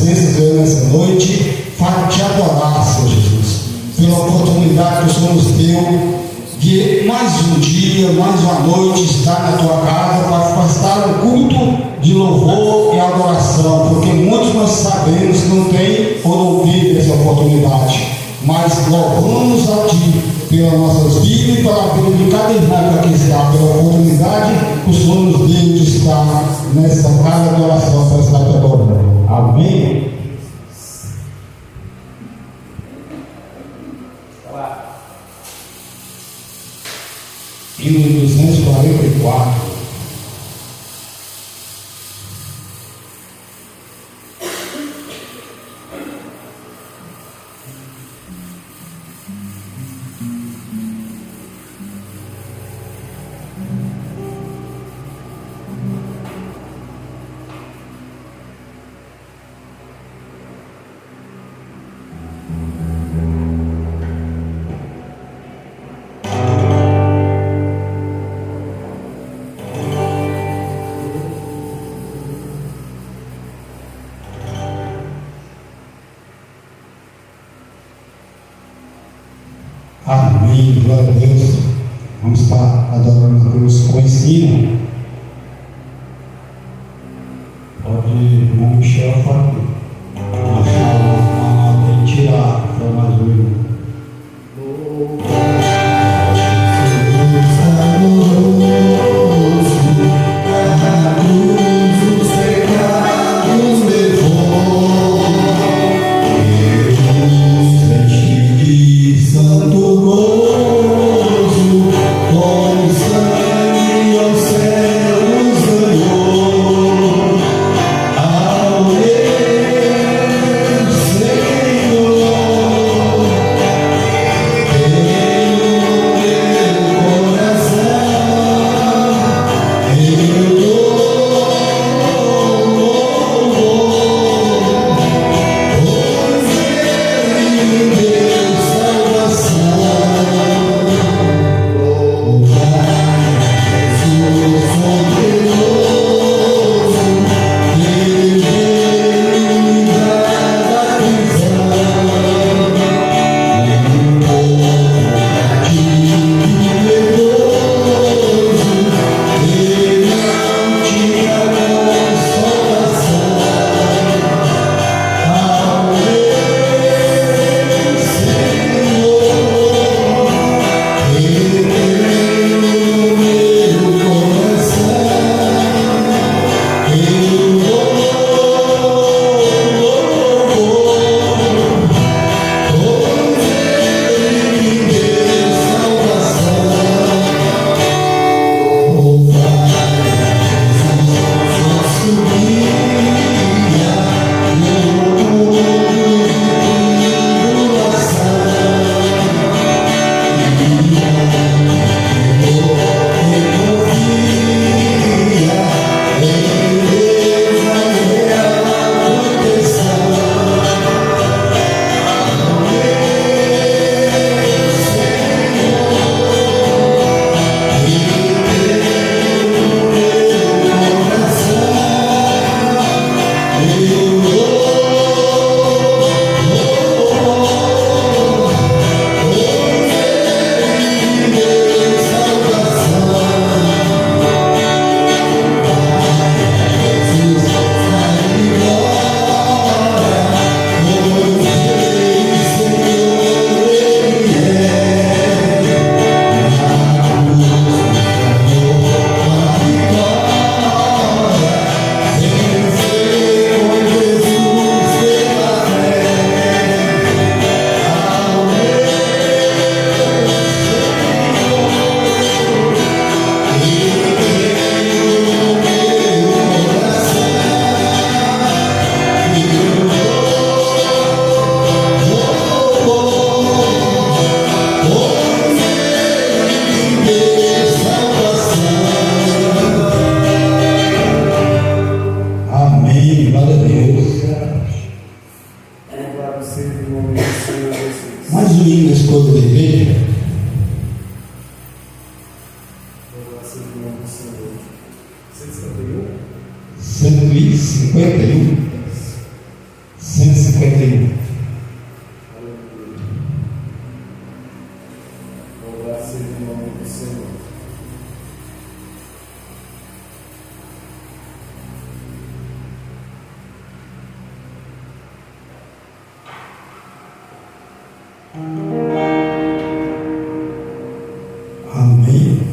presença, Senhor, nessa noite, para te adorar, Senhor Jesus, pela oportunidade que o Senhor nos deu de mais um dia, mais uma noite estar na tua casa para prestar um culto de louvor e adoração, porque muitos nós sabemos que não tem ou não teve essa oportunidade, mas louvamos a Ti pelas nossas vidas e pela vida de cada irmão que aqui está, pela oportunidade que o Senhor nos deu de estar nessa casa de oração para estar te adorando. Amém? Hino 244. Amém, glória a Deus. Vamos estar adorando a Deus com ensino. Pode, irmão Michel, achar uma nota e tirar, para mais um. Mais um hino da esposa da igreja. 151. reino. Louvado seja o nome do Senhor. Amém.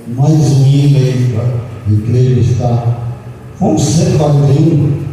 Mais um hino aí para a igreja estar. Vamos 141.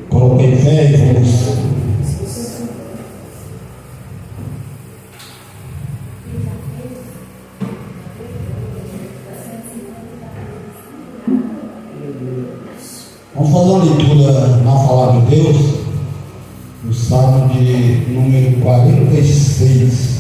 Coloquei fé e vamos palavra de Deus no Salmo de número 46.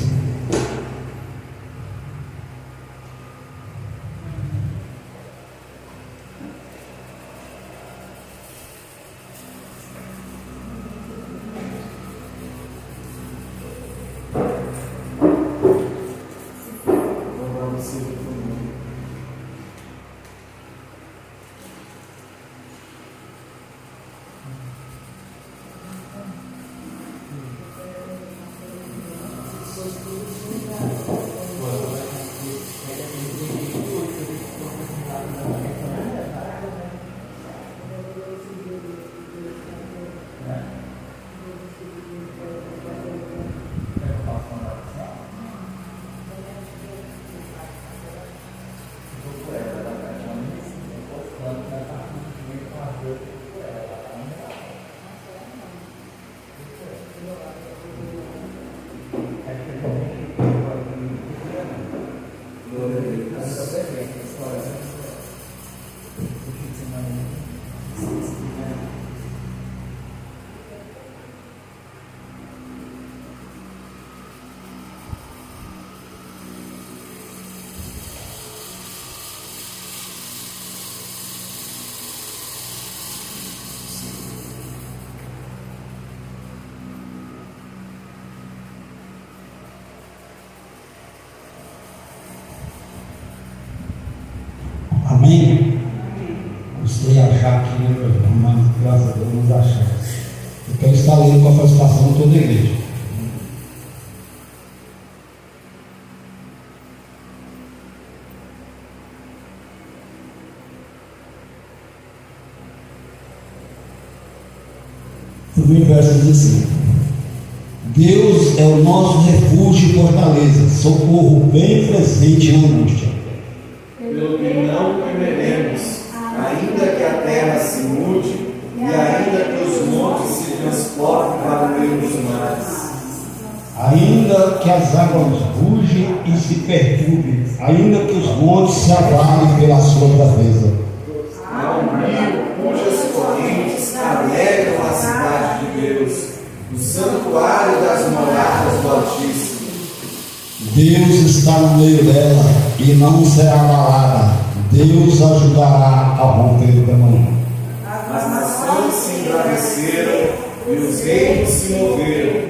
Amém? Você achar aqui, né, meu irmão? Mas graças a Deus nos achamos. Então está lendo com a participação de toda a igreja. O primeiro verso diz assim: Deus é o nosso refúgio e fortaleza, socorro bem presente na angústia. Pelo que não temeremos, ainda que a terra se mude, e ainda que os montes se transportem para o meio dos mares. Ainda que as águas rugem e se perturbem, ainda que os montes se avalem pela sua braveza. Há um rio cujas correntes alegram a cidade de Deus, o santuário das moradas do Altíssimo. Deus está no meio dela e não será abalada. Deus ajudará a romper da manhã. As nações se embraveceram e os reinos se moveram.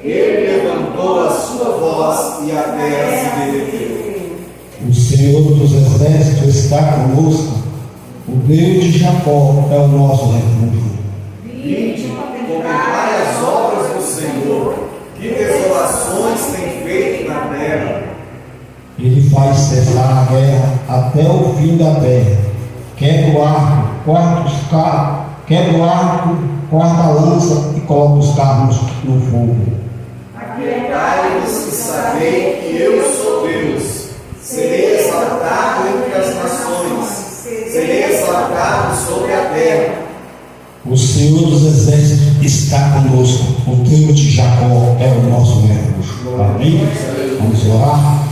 Ele levantou a sua voz e a terra se derreteu. O Senhor dos exércitos está conosco. O Deus de Jacó é o nosso refúgio. Vinde, contemplai as obras do Senhor, que desolações tem feito na terra. Ele faz cessar a guerra até o fim da terra. Quebra o arco, corta os carros, quebra o arco, corta a lança e coloca os carros no fogo. Aquietai-vos e sabei que eu sou Deus. Serei exaltado entre as nações, serei exaltado sobre a terra. O Senhor dos exércitos está conosco. O Deus de Jacó é o nosso refúgio. Amém? Vamos orar.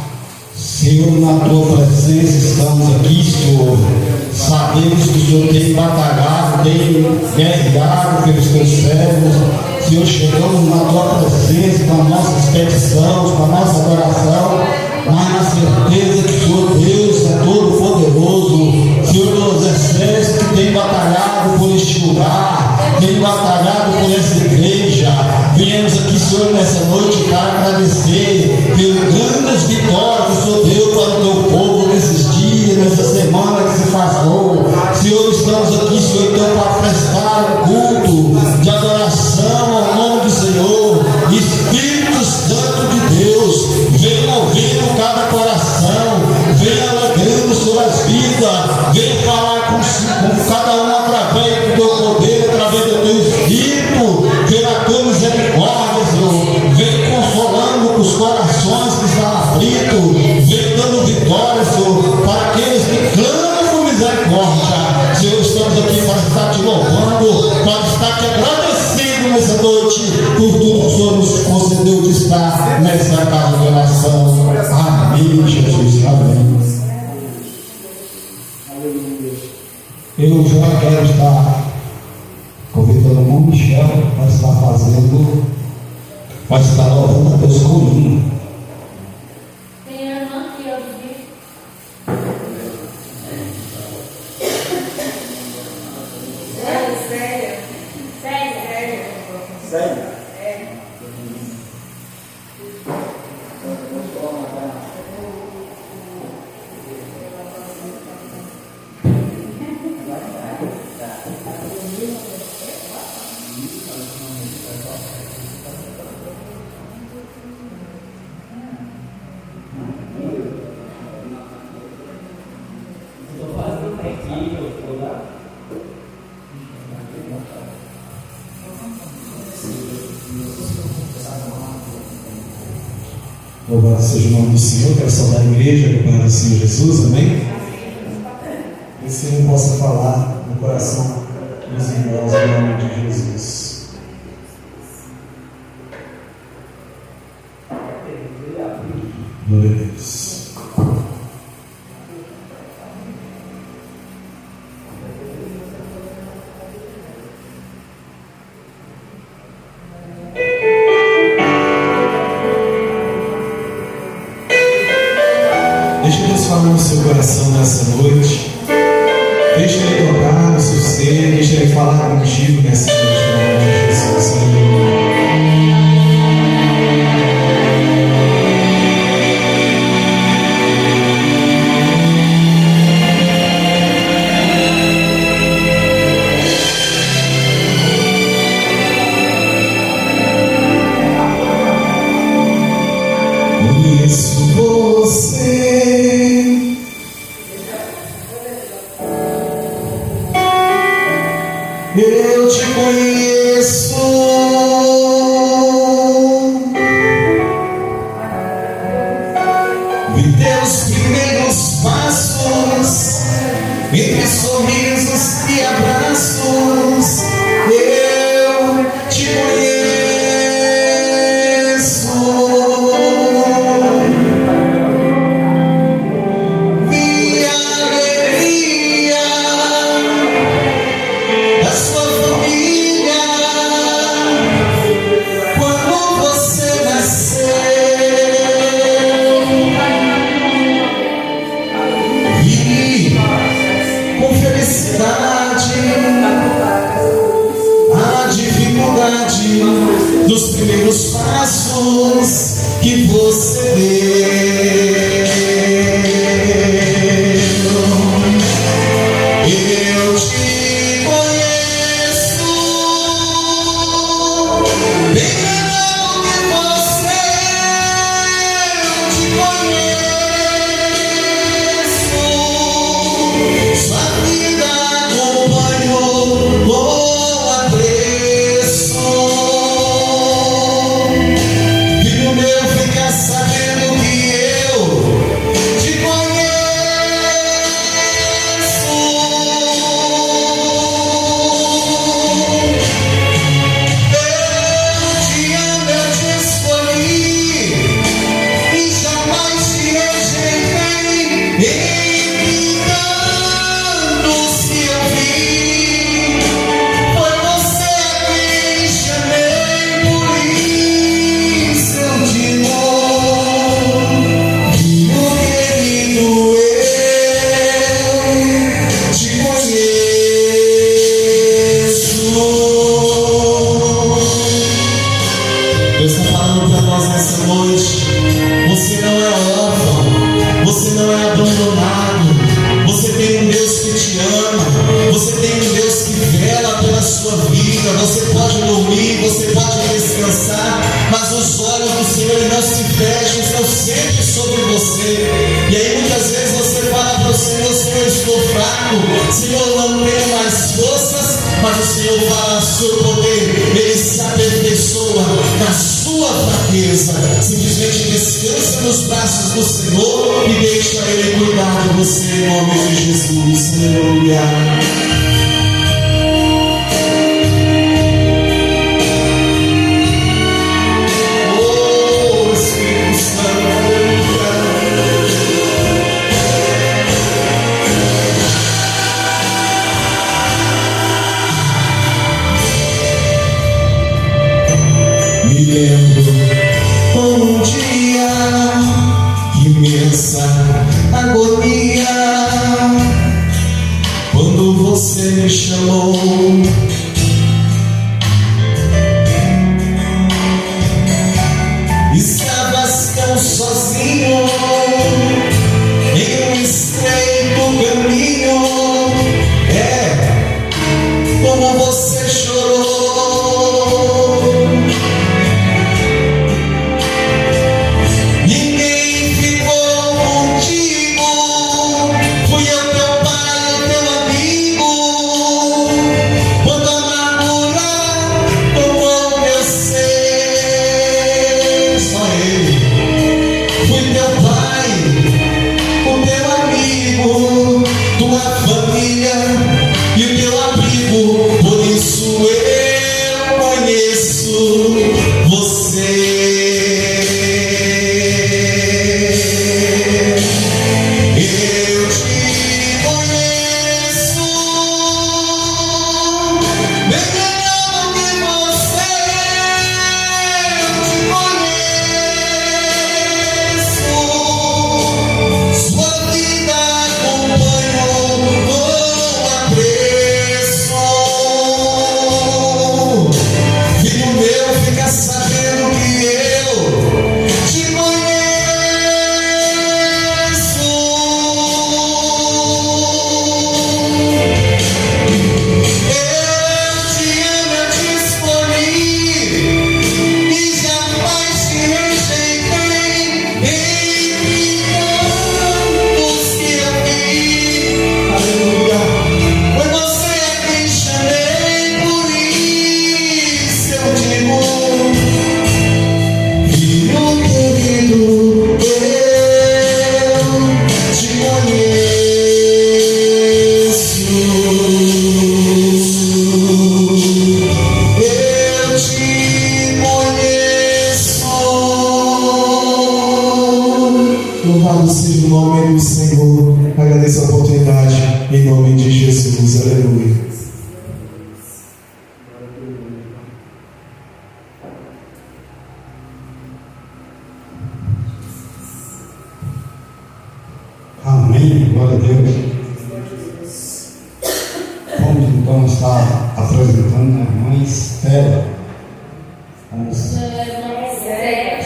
Senhor, na tua presença estamos aqui, Senhor. Sabemos que o Senhor tem batalhado, tem guerreado pelos teus servos. Senhor, chegamos na tua presença com as nossas petições, com a nossa adoração, mas na certeza que o Senhor Deus é todo poderoso. Senhor dos exércitos, que tem batalhado por este lugar, tem batalhado por essa igreja. Viemos aqui, Senhor, nessa noite para agradecer pelas grandes vitórias que o Senhor deu para o teu povo nesses dias, nessa semana que se passou. Senhor, estamos aqui, Senhor, então para prestar um culto de adoração ao nome do Senhor. Espírito Santo de Deus, vem movendo cada coração, vem alegrando suas vidas, vem falar com cada um através do teu poder, através do teu Espírito, pela tua misericórdia, Senhor. Vem consolando os corações que estão aflitos, vem dando vitória, Senhor, para aqueles que clamam por misericórdia. Senhor, estamos aqui para estar te louvando, para estar te agradecendo nessa noite por tudo que o Senhor nos concedeu de estar nessa casa de oração. Amém, Jesus. Amém. Eu já quero estar convidando o mundo Michel vai estar louvando a Deus com hino. Tem a irmã aqui, ó, do bicho. Sério? Louvado seja o nome do Senhor, quero saudar a igreja, acompanhando o Senhor Jesus, amém? Que o Senhor possa falar no coração dos irmãos, em nome de Jesus. Glória a Deus. Deixe Deus falar no seu coração nessa noite. Deixe Ele tocar no seu ser. Deixe Ele falar contigo nessa noite, no nome de Jesus. Aleluia. Conheço você. Eu te conheço. Vi teus primeiros passos entre sorrisos e abraços. Eu te conheço. Vi a alegria da sua família quando você nasceu. Vi com felicidade a dificuldade dos primeiros passos que você deu. Eu te conheço bem melhor que você. Eu te conheço. Sua vida acompanhou com apreço. Filho meu, fica sabendo que eu te conheço. Eu te amo, eu te escolhi e jamais te rejeitei. Em tantos que eu vi, foi você a quem chamei, por isso eu te amo. Filho querido, eu te conheço. Deus está falando para nós nessa noite. Você não é órfão, você não é abandonado. Você tem um Deus que te ama, você tem um Deus que vela pela sua vida. Você pode dormir, você pode descansar, mas os olhos do Senhor não se fecham, estão sempre sobre você. E aí muitas vezes você fala para o Senhor: Senhor, estou fraco, Senhor, não tenho mais forças. Mas o Senhor fala: seu poder, Ele se aperfeiçoa na sua fraqueza. Simplesmente descansa nos braços do Senhor e deixa Ele cuidar de você, em nome de Jesus. Aleluia. Oh, Espírito Santo, aleluia. lembro um dia, imensa agonia, quando você me chamou. Estavas tão sozinho em um estreito caminho. Como você chorou. Ninguém ficou contigo. Fui eu, teu pai, teu amigo. Quando a amargura tomou meu ser, só ele. Fui teu pai, o teu amigo, tua família e o teu abrigo. Por isso eu conheço você. Eu te conheço bem melhor do que você. Eu te conheço. Sua vida acompanho com apreço. Filho meu, fica sabendo que eu te conheço. Eu te amo, eu te escolhi e jamais te rejeitei. Entre tantos que eu vi, aleluia, foi você a quem chamei. Por isso eu digo, filho querido, eu te conheço. Eu te conheço. Louvado seja o nome do Senhor. Agradeço a oportunidade em nome de Jesus. Aleluia. Amém, glória a Deus. Vamos então estar apresentando a irmã Estela.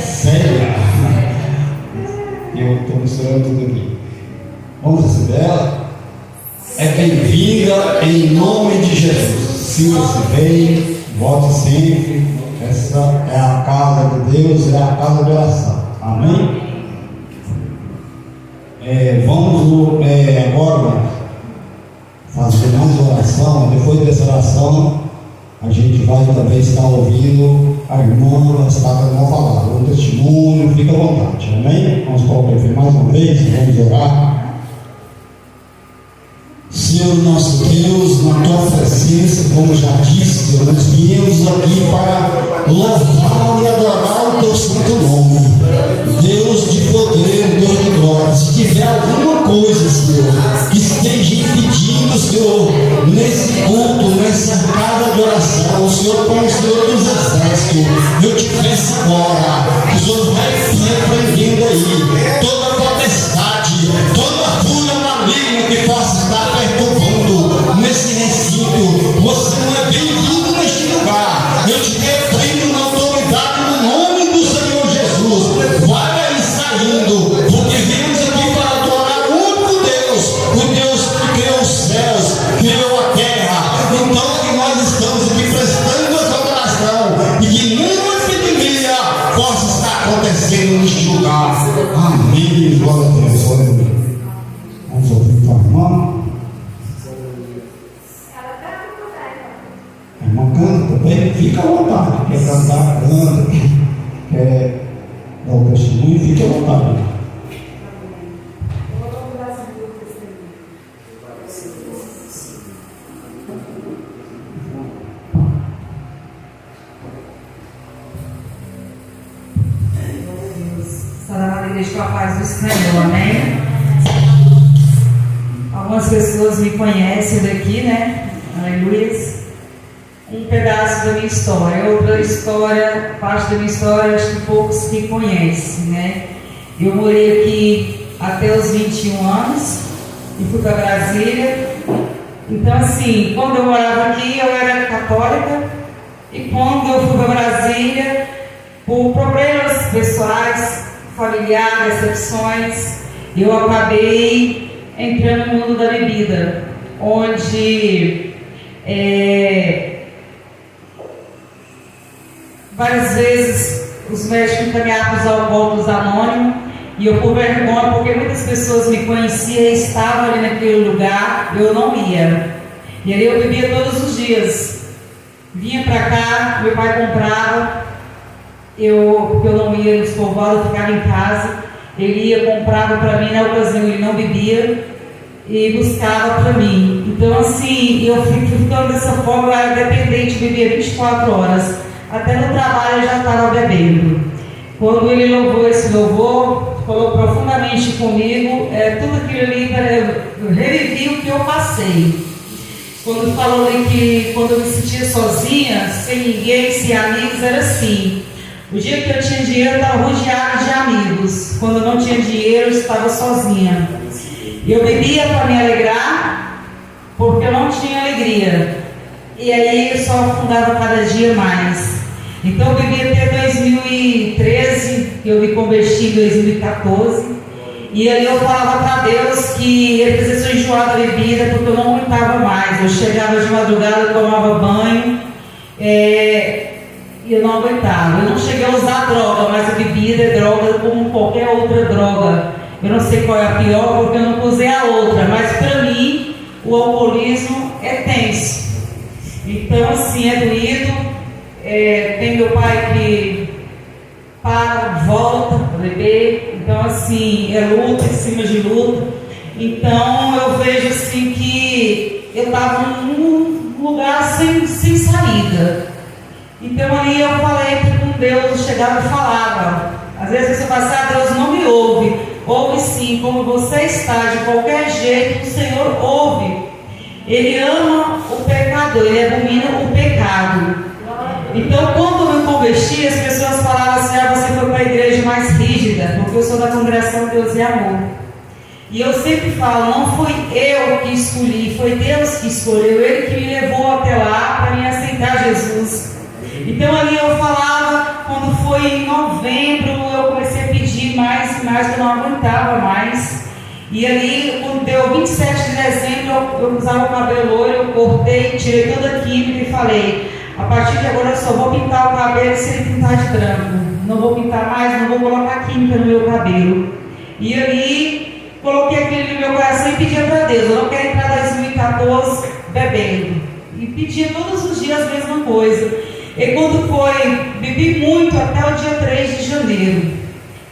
Célia. Eu estou misturando tudo aqui. Vamos receber ela? É bem-vinda em nome de Jesus. Sinta-se bem, volte sempre. Essa é a casa de Deus, é a casa de oração. Amém? Vamos agora fazer mais oração. Depois dessa oração, a gente vai também estar ouvindo a irmã, vai estar dando uma palavra, um testemunho. Fica à vontade, amém? Vamos colocar aqui mais uma vez, vamos orar. Senhor nosso Deus, na tua presença, como já disse, Senhor, nós viemos aqui para louvar e adorar o teu santo nome. Deus de poder, Deus de glória. Se tiver alguma coisa, Senhor, que esteja impedindo, Senhor, nesse culto, nessa casa de oração, o Senhor como o Senhor dos exércitos, eu te peço agora, que o Senhor vai repreendendo aí toda potestade, toda fúria maligna que possa estar perturbando nesse recinto. Você não é bem-vindo neste lugar. Eu te repreendo na autoridade no nome do Senhor Jesus. Vai aí saindo, porque viemos aqui para adorar o único Deus, o Deus que criou os céus, criou a terra. Então que nós estamos aqui prestando essa adoração e que nenhuma epidemia possa estar acontecendo neste lugar. Amém. Glória a Deus. Vamos ouvir para a irmã. A irmã canta também, fica à vontade. Quer cantar, canta. Quer dar o testemunho, fica à vontade. Igreja com a paz do Senhor, amém? Algumas pessoas me conhecem daqui, né? Aleluia. um pedaço da minha história. Outra história, parte da minha história, acho que poucos que conhecem, né? Eu morei aqui até os 21 anos e fui para Brasília. Então, assim, quando eu morava aqui, eu era católica, e quando eu fui para Brasília, por problemas pessoais, familiares, decepções, eu acabei entrando no mundo da bebida, onde várias vezes os médicos encaminhavam para os alcoólicos anônimos, e eu, por vergonha, porque muitas pessoas me conheciam e estavam ali naquele lugar, eu não ia. E ali eu bebia todos os dias. Vinha para cá, meu pai comprava, porque eu não ia nos povoados, eu ficava em casa. Ele ia, comprava para mim, na ocasião ele não bebia e buscava para mim. Então, assim, eu fui ficando dessa forma, eu era dependente, bebia 24 horas. Até no trabalho eu já estava bebendo. Quando ele louvou esse louvor, falou profundamente comigo, tudo aquilo ali, eu revivi o que eu passei. Quando falou ali que quando eu me sentia sozinha, sem ninguém, sem amigos, era assim. O dia que eu tinha dinheiro, eu estava rodeada de amigos. Quando eu não tinha dinheiro, eu estava sozinha. Eu bebia para me alegrar, porque eu não tinha alegria. E aí eu só afundava cada dia mais. Então eu bebi até 2013, eu me converti em 2014. E aí eu falava para Deus que ele fazia enjoar da bebida, porque eu não aguentava mais. Eu chegava de madrugada, tomava banho, e eu não aguentava. Eu não cheguei a usar droga, mas a bebida é droga como qualquer outra droga. Eu não sei qual é a pior, porque eu não usei a outra, mas para mim o alcoolismo é tenso. Então, assim, é doído. Tem meu pai que para, volta para beber. Então, assim, é luta em cima de luta. Então, eu vejo assim que eu estava num lugar sem saída. Então, aí eu falei com Deus, eu chegava e falava. Às vezes você fala assim, Deus não me ouve. Ouve sim, como você está, de qualquer jeito, o Senhor ouve. Ele ama o pecador, ele abomina o pecado. Então, quando eu me converti, as pessoas falavam assim, você foi para a igreja mais rígida, porque eu sou da congregação Deus e Amor. E eu sempre falo, não fui eu que escolhi, foi Deus que escolheu, Ele que me levou até lá para me aceitar Jesus. Então ali eu falava, quando foi em novembro, eu comecei a pedir mais e mais, que eu não aguentava mais. E ali, quando deu 27 de dezembro, eu usava o cabelo loiro, eu cortei, tirei toda a química e falei, a partir de agora eu só vou pintar o cabelo se ele pintar de branco. Não vou pintar mais, não vou colocar química no meu cabelo. E ali, coloquei aquilo no meu coração e pedia para Deus, eu não quero entrar em 2014 bebendo. E pedia todos os dias a mesma coisa. E quando foi, bebi muito até o dia 3 de janeiro.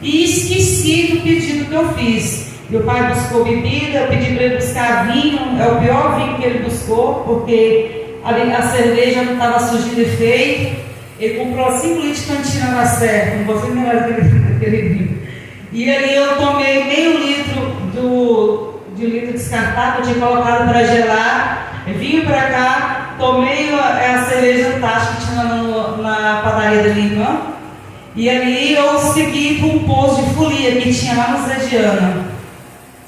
E esqueci do pedido que eu fiz. Meu pai buscou bebida, eu pedi para ele buscar vinho, é o pior vinho que ele buscou, porque a cerveja não estava surgindo efeito. Ele comprou 5 litros de cantina na Serra, não vou nem lembrar daquele vinho. E ali eu tomei meio litro de litro descartável, eu tinha colocado para gelar, vim para cá, tomei a cerveja Antártica que tinha na padaria da minha irmã, e ali eu segui para um posto de folia que tinha lá no Zé Diana.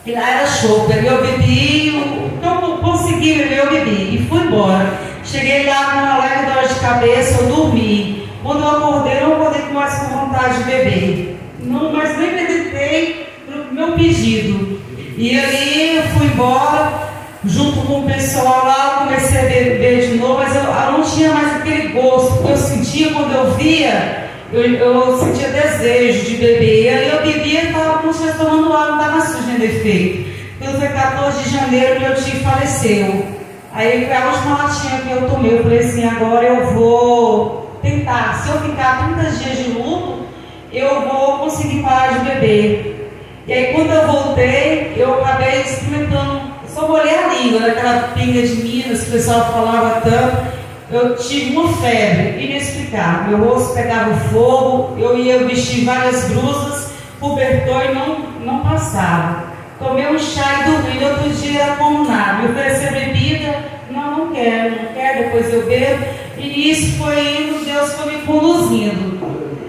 E lá era show, peguei, eu bebi, então consegui beber, eu bebi e fui embora. Cheguei lá com uma leve dor de cabeça, eu dormi. Quando eu acordei, eu não acordei mais com vontade de beber. Não, mas nem meditei no meu pedido. E ali eu fui embora, junto com o pessoal lá, eu comecei a beber de novo, mas eu não tinha mais aquele gosto que eu sentia quando eu via. Eu sentia desejo de beber, e aí eu bebia e estava como se estivesse tomando água, não estava surgindo efeito. Quando foi 14 de janeiro, meu tio faleceu. Aí foi a última latinha que eu tomei, eu falei assim, agora eu vou tentar, se eu ficar 30 dias de luto, eu vou conseguir parar de beber. E aí quando eu voltei, eu acabei experimentando, só molhei a língua, daquela pinga de Minas que o pessoal falava tanto. Eu tive uma febre inexplicável, meu rosto pegava fogo, eu ia vestir várias blusas, cobertor e não passava. Tomei um chá e dormi, outro dia era como nada. Me oferecer bebida, não quero, depois eu bebo. E isso foi indo, Deus foi me conduzindo.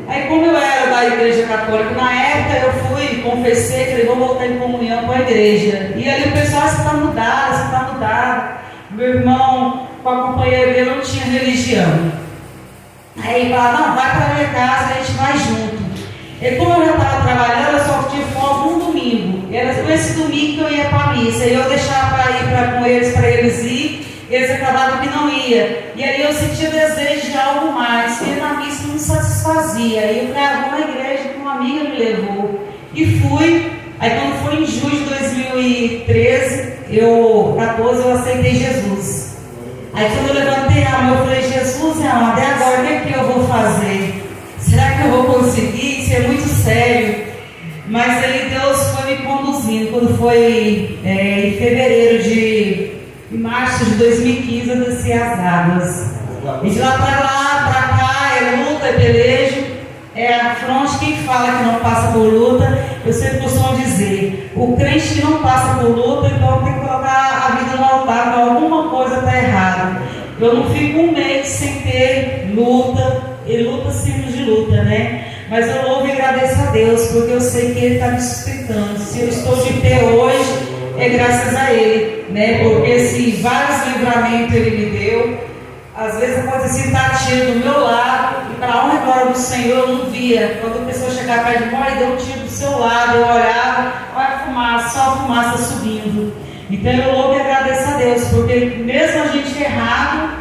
Aí como eu era da igreja católica, na época eu fui, confessei, falei, vou voltar em comunhão com a igreja. E ali o pessoal, você está mudado, você está mudado. Meu irmão, com a companheira dele, não tinha religião. Aí ele falava, não, vai para a minha casa, a gente vai junto. E como eu já estava trabalhando, eu só tinha folga um domingo. E era com esse domingo que eu ia para a missa. E eu deixava para ir com eles, para eles ir. Eles acabavam que não ia. E aí eu sentia desejo de algo mais. E na missa não me satisfazia. Aí eu falei, vou na igreja que uma amiga me levou. E fui. Aí quando foi em julho de 2013, eu aceitei Jesus. Aí quando eu levantei a mão, eu falei, Jesus, minha amada, e agora o que é que eu vou fazer? Será que eu vou conseguir? Isso é muito sério. Mas aí Deus foi me conduzindo. Quando foi em fevereiro em março de 2015, eu desci as águas. E de lá para cá, é luta, é pelejo, é a fronte. Quem fala que não passa por luta, eu sempre costumo dizer, o crente que não passa por luta, então tem que colocar a vida no altar, porque alguma coisa está errada. Eu não fico um mês sem ter luta, e luta símbolos de luta, né? Mas eu louvo e agradeço a Deus, porque eu sei que Ele está me sustentando. Se eu estou de pé hoje, é graças a Ele, né? Porque se vários livramentos Ele me deu, às vezes acontecia estar tiro do meu lado, e para a honra e glória do Senhor eu não via. Quando a pessoa chegava perto de mim, e deu um tiro do seu lado, eu olhava, olha a fumaça, só a fumaça subindo. Então eu louvo e agradeço a Deus, porque mesmo a gente errado,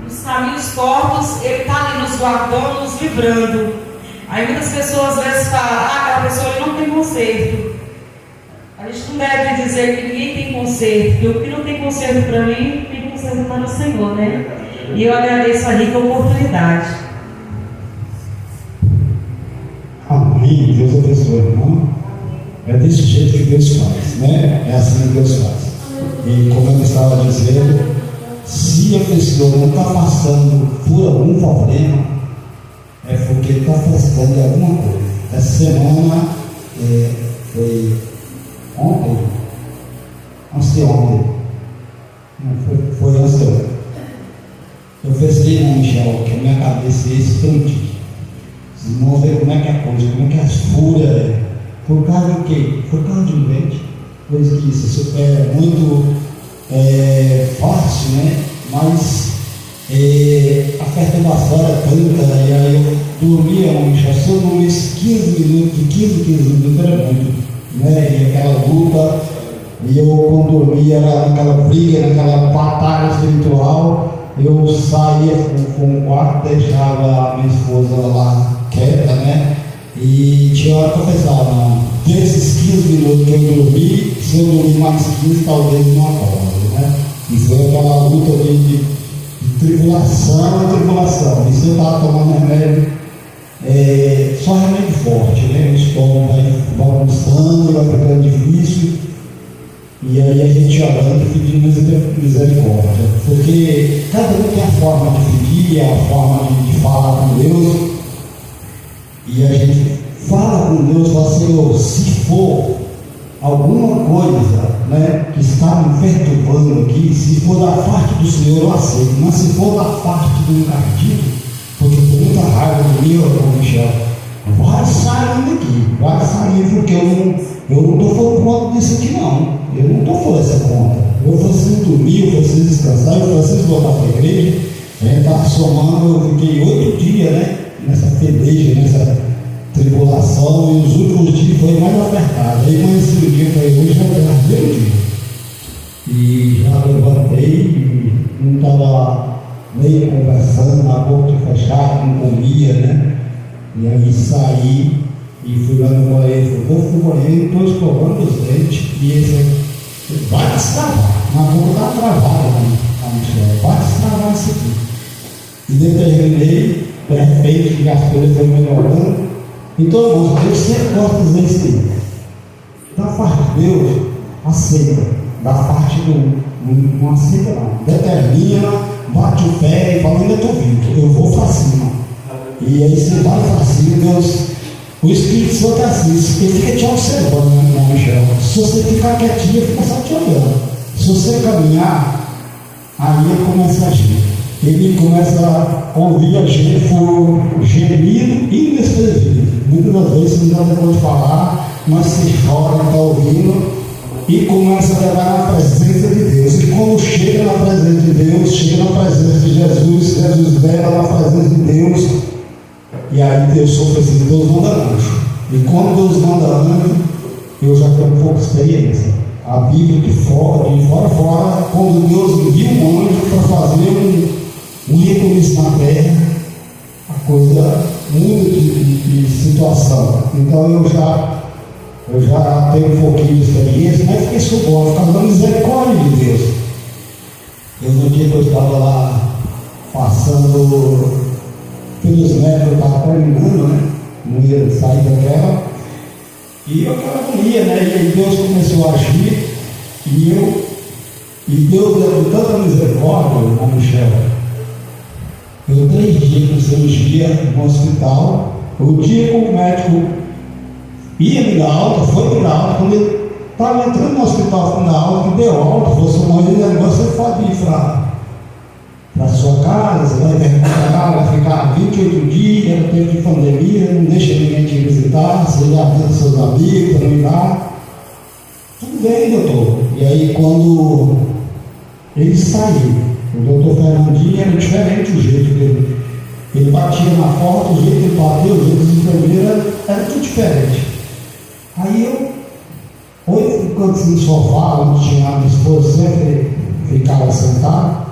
nos caminhos tortos, Ele está ali nos guardando, nos livrando. Aí muitas pessoas às vezes falam, aquela pessoa ali não tem conserto. A gente não deve dizer que ninguém tem conserto, porque o que não tem conserto para mim, tem conserto para o Senhor, né? E eu agradeço a rica oportunidade. Amém. Deus abençoe, irmão. É desse jeito que Deus faz, né? É assim que Deus faz. E como eu estava dizendo, se a pessoa não está passando por algum problema, é porque ele está precisando de alguma coisa. Essa semana foi ontem, anteontem, não foi anteontem. Eu festei com o Michel, que a minha cabeça ia explodir. Vocês vão ver como é que é a coisa, como é que as fúrias é. Por causa do quê? Por causa de um dente. Coisa que isso é muito fácil, né? Mas a perturbação era tanta, e aí eu dormia, Michel, se eu dormisse 15 minutos era muito, né? E aquela luta, e eu quando dormia era naquela briga, naquela batalha espiritual. Eu saía com o quarto, deixava a minha esposa lá quieta, né? E tinha hora que eu pensava, não, desses 15 minutos que eu dormi, se eu dormir mais 15, talvez não acordo, né? E foi aquela luta de tribulação e tribulação. E se eu estava tomando remédio, só remédio forte, né? O estômago vai bagunçando, vai ficando difícil. E aí a gente orando e pedindo misericórdia, porque cada um tem a forma de pedir, a forma de falar com Deus, e a gente fala com Deus, fala, Senhor, se for alguma coisa, né, que está me perturbando aqui, se for da parte do Senhor eu aceito, mas se for da parte do encardido, porque tem muita raiva de mim, Michel, vai sair daqui, vai sair, porque eu não estou falando conta disso aqui não. Eu não estou falando essa conta. Eu preciso dormir, eu preciso descansar, eu preciso voltar para a igreja. A gente está somando, eu fiquei 8 dias, né? Nessa peleja, nessa tribulação, e os últimos dias foi mais apertado. Aí amanheci o dia, falei, hoje já era o dia. E já levantei, e não estava meio conversando, na boca fechada, não comia, né? E aí saí e fui lá no banheiro, vou pro banheiro, estou escovando os dentes, e esse vai destravar, na boca está travada, vai destravar isso aqui. E determinei, perfeito, que as coisas foram melhorando. Então, irmãos, Deus sempre gosta de dizer isso aí. Da parte de Deus, aceita. Da parte do não aceita não. Determina, bate o pé e fala, ainda estou vivo, eu vou para cima. E aí você vai para cima, Deus. O Espírito Santo é assim, ele fica te observando, né, irmão Michel? Se você ficar quietinho, ele fica só te olhando. Se você caminhar, aí ele começa a agir. ele começa a ouvir a gente por gemido e inexpressivo. Muitas das vezes você não pode falar, mas se chora, está ouvindo, e começa a levar na presença de Deus. E quando chega na presença de Deus, chega na presença de Jesus, Jesus leva na presença de Deus, e aí Deus sofre assim, Deus manda anjo. E quando Deus manda anjo, eu já tenho um pouco de experiência. A Bíblia de fora a fora, quando Deus envia um anjo para fazer um recomeço na terra, a coisa muda de situação. Então eu já tenho um pouquinho de experiência, mas fiquei suposto, ficava dando misericórdia de Deus. Eu no dia que eu estava lá passando pelos médicos, eu estava terminando, né? Não ia sair daquela. E eu não ia, né? E aí Deus começou a agir, e Deus deu tanta misericórdia, irmão Michel. Eu 3 dias com cirurgia no hospital. O dia que o médico ia me dar alta, foi me dar alta. Quando ele estava entrando no hospital para me dar alta, me deu alta, falou assim: mas você pode ir para sua casa, você vai recuperar, vai ficar 28 dias, no tempo de pandemia, não deixa ninguém te visitar, você já avisa seus amigos para não ir lá. Tudo bem, doutor. E aí quando ele saiu, o doutor Fernandinho era diferente o jeito dele. Ele batia na porta, o jeito que ele bateu, o jeito de enfermeira, era tudo diferente. Aí ou eu ficando assim no sofá, onde tinha a minha esposa, sempre ficava sentado.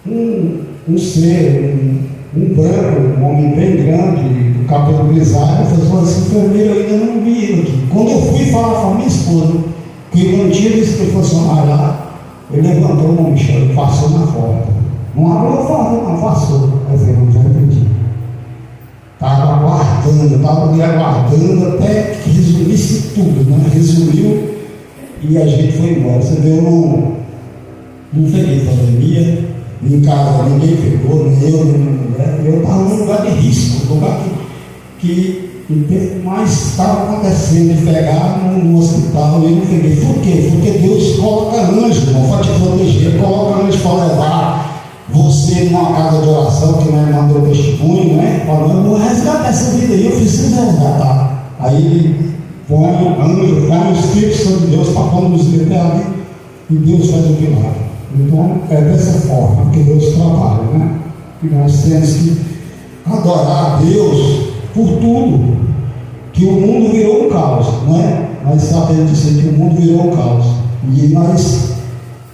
Um ser, um branco, um homem bem grande, do cabelo grisalho, falou assim: enfermeiro, eu ainda não vi ele aqui. Quando eu fui falar com a minha esposa, que eu não tinha visto que funcionário lá, ele levantou o Michel e passou na porta. Não abriu a porta, não, passou. Eu falei: não, já entendi. Estava aguardando até que resumisse tudo, né? Resumiu e a gente foi embora. Você vê, eu não peguei pandemia, em casa ninguém pegou, nem eu, nem minha mulher. Eu estava num lugar de risco, lugar que mas estava acontecendo de pegar no hospital e eu não peguei. Por quê? Porque Deus coloca anjo, irmão, para te proteger, coloca anjo para levar você numa casa de oração, que não é mandou testemunho, né? Falando: vou resgatar essa vida aí, eu preciso resgatar. Aí ele põe o anjo, põe o Espírito Santo de Deus para conduzir até ali e Deus faz o milagre. Então é dessa forma que Deus trabalha, né? E nós temos que adorar a Deus por tudo, que o mundo virou um caos, não é? Nós sabemos disso, que o mundo virou um caos, e nós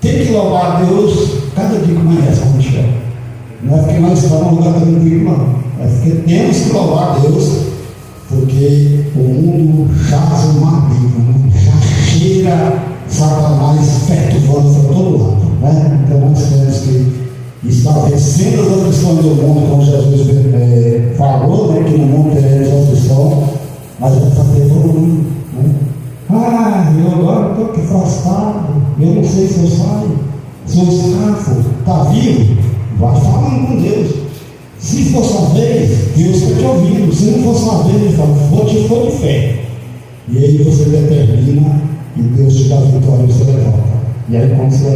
temos que louvar a Deus cada dia que amanhece, como Michel. Não é porque nós estamos num lugar tranquilo, não, é porque temos que louvar a Deus, porque o mundo jaz o maligno, né? Já cheira Satanás perturbando para todo lado, né? Então nós temos que estar vencendo as aflições do mundo, como Jesus falou, né? Que no mundo teremos aflição, mas vai fazer evoluindo, né? Eu agora estou aqui afastado, eu não sei se eu saio, se eu escafo, está vivo? Vai falando com Deus. Se for sua vez, Deus está te ouvindo. Se não for sua vez, Ele fala: for de fé. E aí você determina e Deus te dá a vitória e você levanta. E aí quando você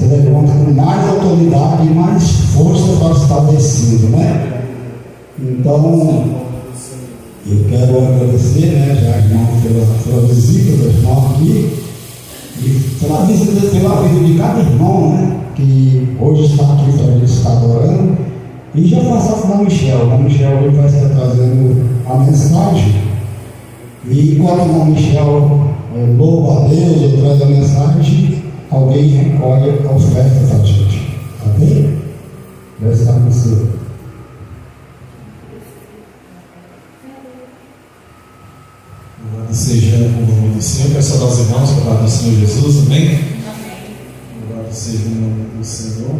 levanta com mais autoridade e mais força para estar vencido, né? Então, eu quero agradecer, né, já, irmão, pela visita do irmão aqui, e pela visita de cada irmão, né, que hoje está aqui para a gente estar adorando. E já passar para o Michel. O Michel hoje vai estar trazendo a mensagem. E enquanto o irmão Michel louva a Deus ou traz a mensagem, alguém recolhe a oferta para a gente. Amém? Vai estar com você. Louvado seja o nome do Senhor. Quero saudar os irmãos para falar do Senhor Jesus. Amém? Amém. Louvado seja o nome do Senhor.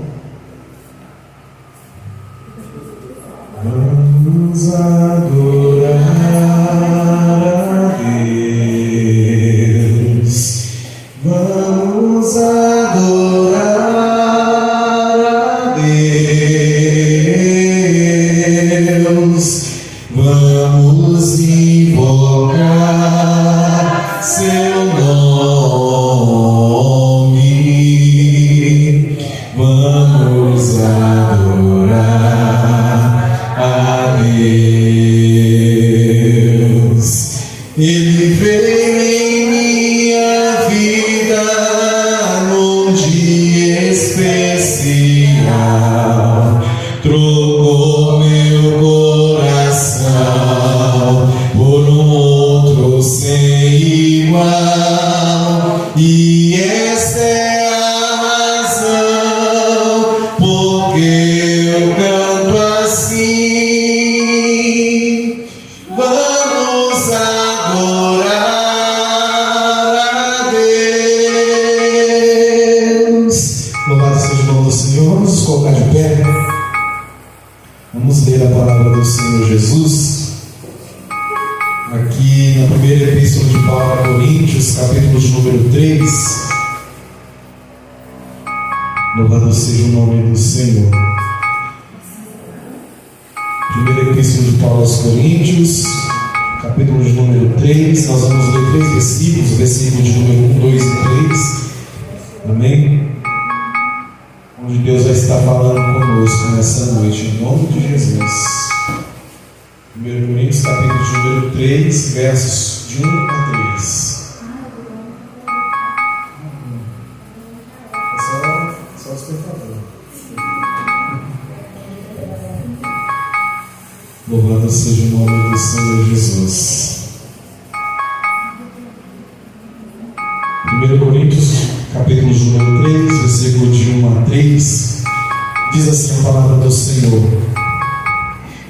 Vamos adorar a Deus. Vamos adorar a Deus. Vamos invocar seu nome. Vamos Deus. Ele veio em minha vida num dia especial, trocou meu coração por um outro sem igual, e essa é a razão porque eu canto assim. Vamos adorar a Deus. Louvado seja o nome do Senhor. Vamos nos colocar de pé. Vamos ler a palavra do Senhor Jesus. Aqui na primeira epístola de Paulo a Coríntios, capítulo de número 3. Louvado seja o nome do Senhor. Primeira epístola de Paulo aos Coríntios, capítulo de número 3. Nós vamos ler 3 versículos, o versículo de número 1, 2 e 3. Amém? Onde Deus vai estar falando conosco nessa noite, em nome de Jesus. 1 Coríntios, capítulo de número 3, versos de 1 a 3. Só despertador. Louvado seja o nome do Senhor Jesus. 1 Coríntios, capítulo de número 3, versículo de 1 a 3, diz assim a palavra do Senhor: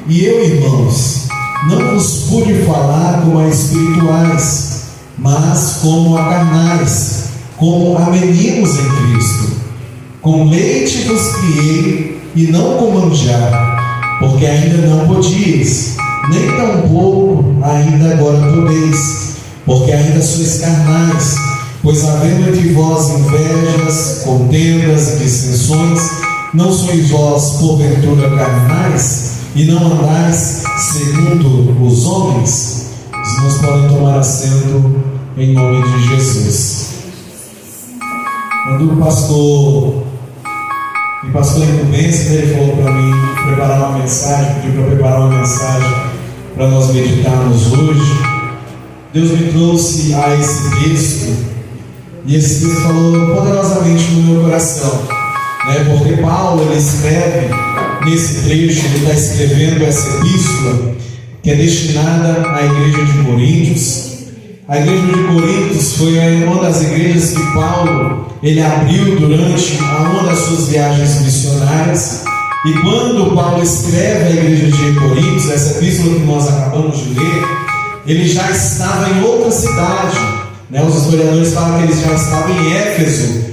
E eu, irmãos, não vos pude falar como a espirituais, mas como a carnais, como a meninos em Cristo. Com leite vos criei, e não com manjar, porque ainda não podíeis, nem tampouco ainda agora podeis, porque ainda sois carnais. Pois havendo entre vós invejas, contendas e dissensões, não sois vós porventura carnais, e não andais segundo os homens? Os irmãos podem tomar assento em nome de Jesus. Quando o pastor em incumbência, ele falou para mim preparar uma mensagem, pediu para preparar uma mensagem para nós meditarmos hoje, Deus me trouxe a esse texto. E esse texto falou poderosamente no meu coração, né? Porque Paulo, ele escreve nesse trecho, ele está escrevendo essa epístola que é destinada à igreja de Coríntios. A igreja de Coríntios foi uma das igrejas que Paulo ele abriu durante uma das suas viagens missionárias. E quando Paulo escreve a igreja de Coríntios, essa epístola que nós acabamos de ler, ele já estava em outra cidade. Os historiadores falam que ele já estava em Éfeso,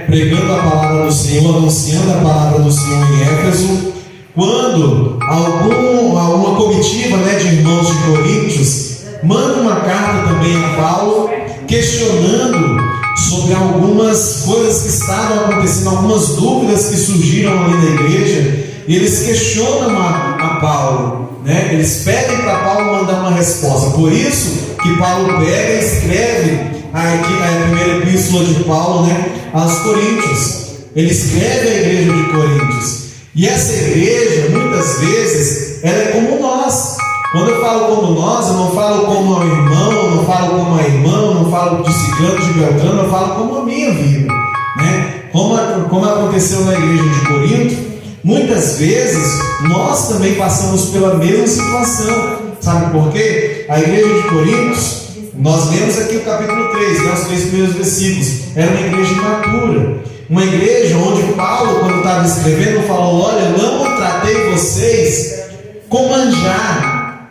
pregando a palavra do Senhor, anunciando a palavra do Senhor em Éfeso, quando alguma comitiva de irmãos de Coríntios manda uma carta também a Paulo, questionando sobre algumas coisas que estavam acontecendo, algumas dúvidas que surgiram ali na igreja, e eles questionam a Paulo. Eles pedem para Paulo mandar uma resposta. Por isso que Paulo pega e escreve a primeira epístola de Paulo aos Coríntios. Ele escreve a igreja de Coríntios. E essa igreja, muitas vezes, ela é como nós. Quando eu falo como nós, eu não falo como o irmão, eu não falo como a irmã, eu não falo de ciclano, de beltrano, eu falo como a minha vida. Como aconteceu na igreja de Corinto. Muitas vezes nós também passamos pela mesma situação. Sabe por quê? A igreja de Coríntios, nós lemos aqui o capítulo 3, os 3 primeiros versículos, era uma igreja imatura, uma igreja onde Paulo, quando estava escrevendo, falou: olha, não tratei vocês com manjar,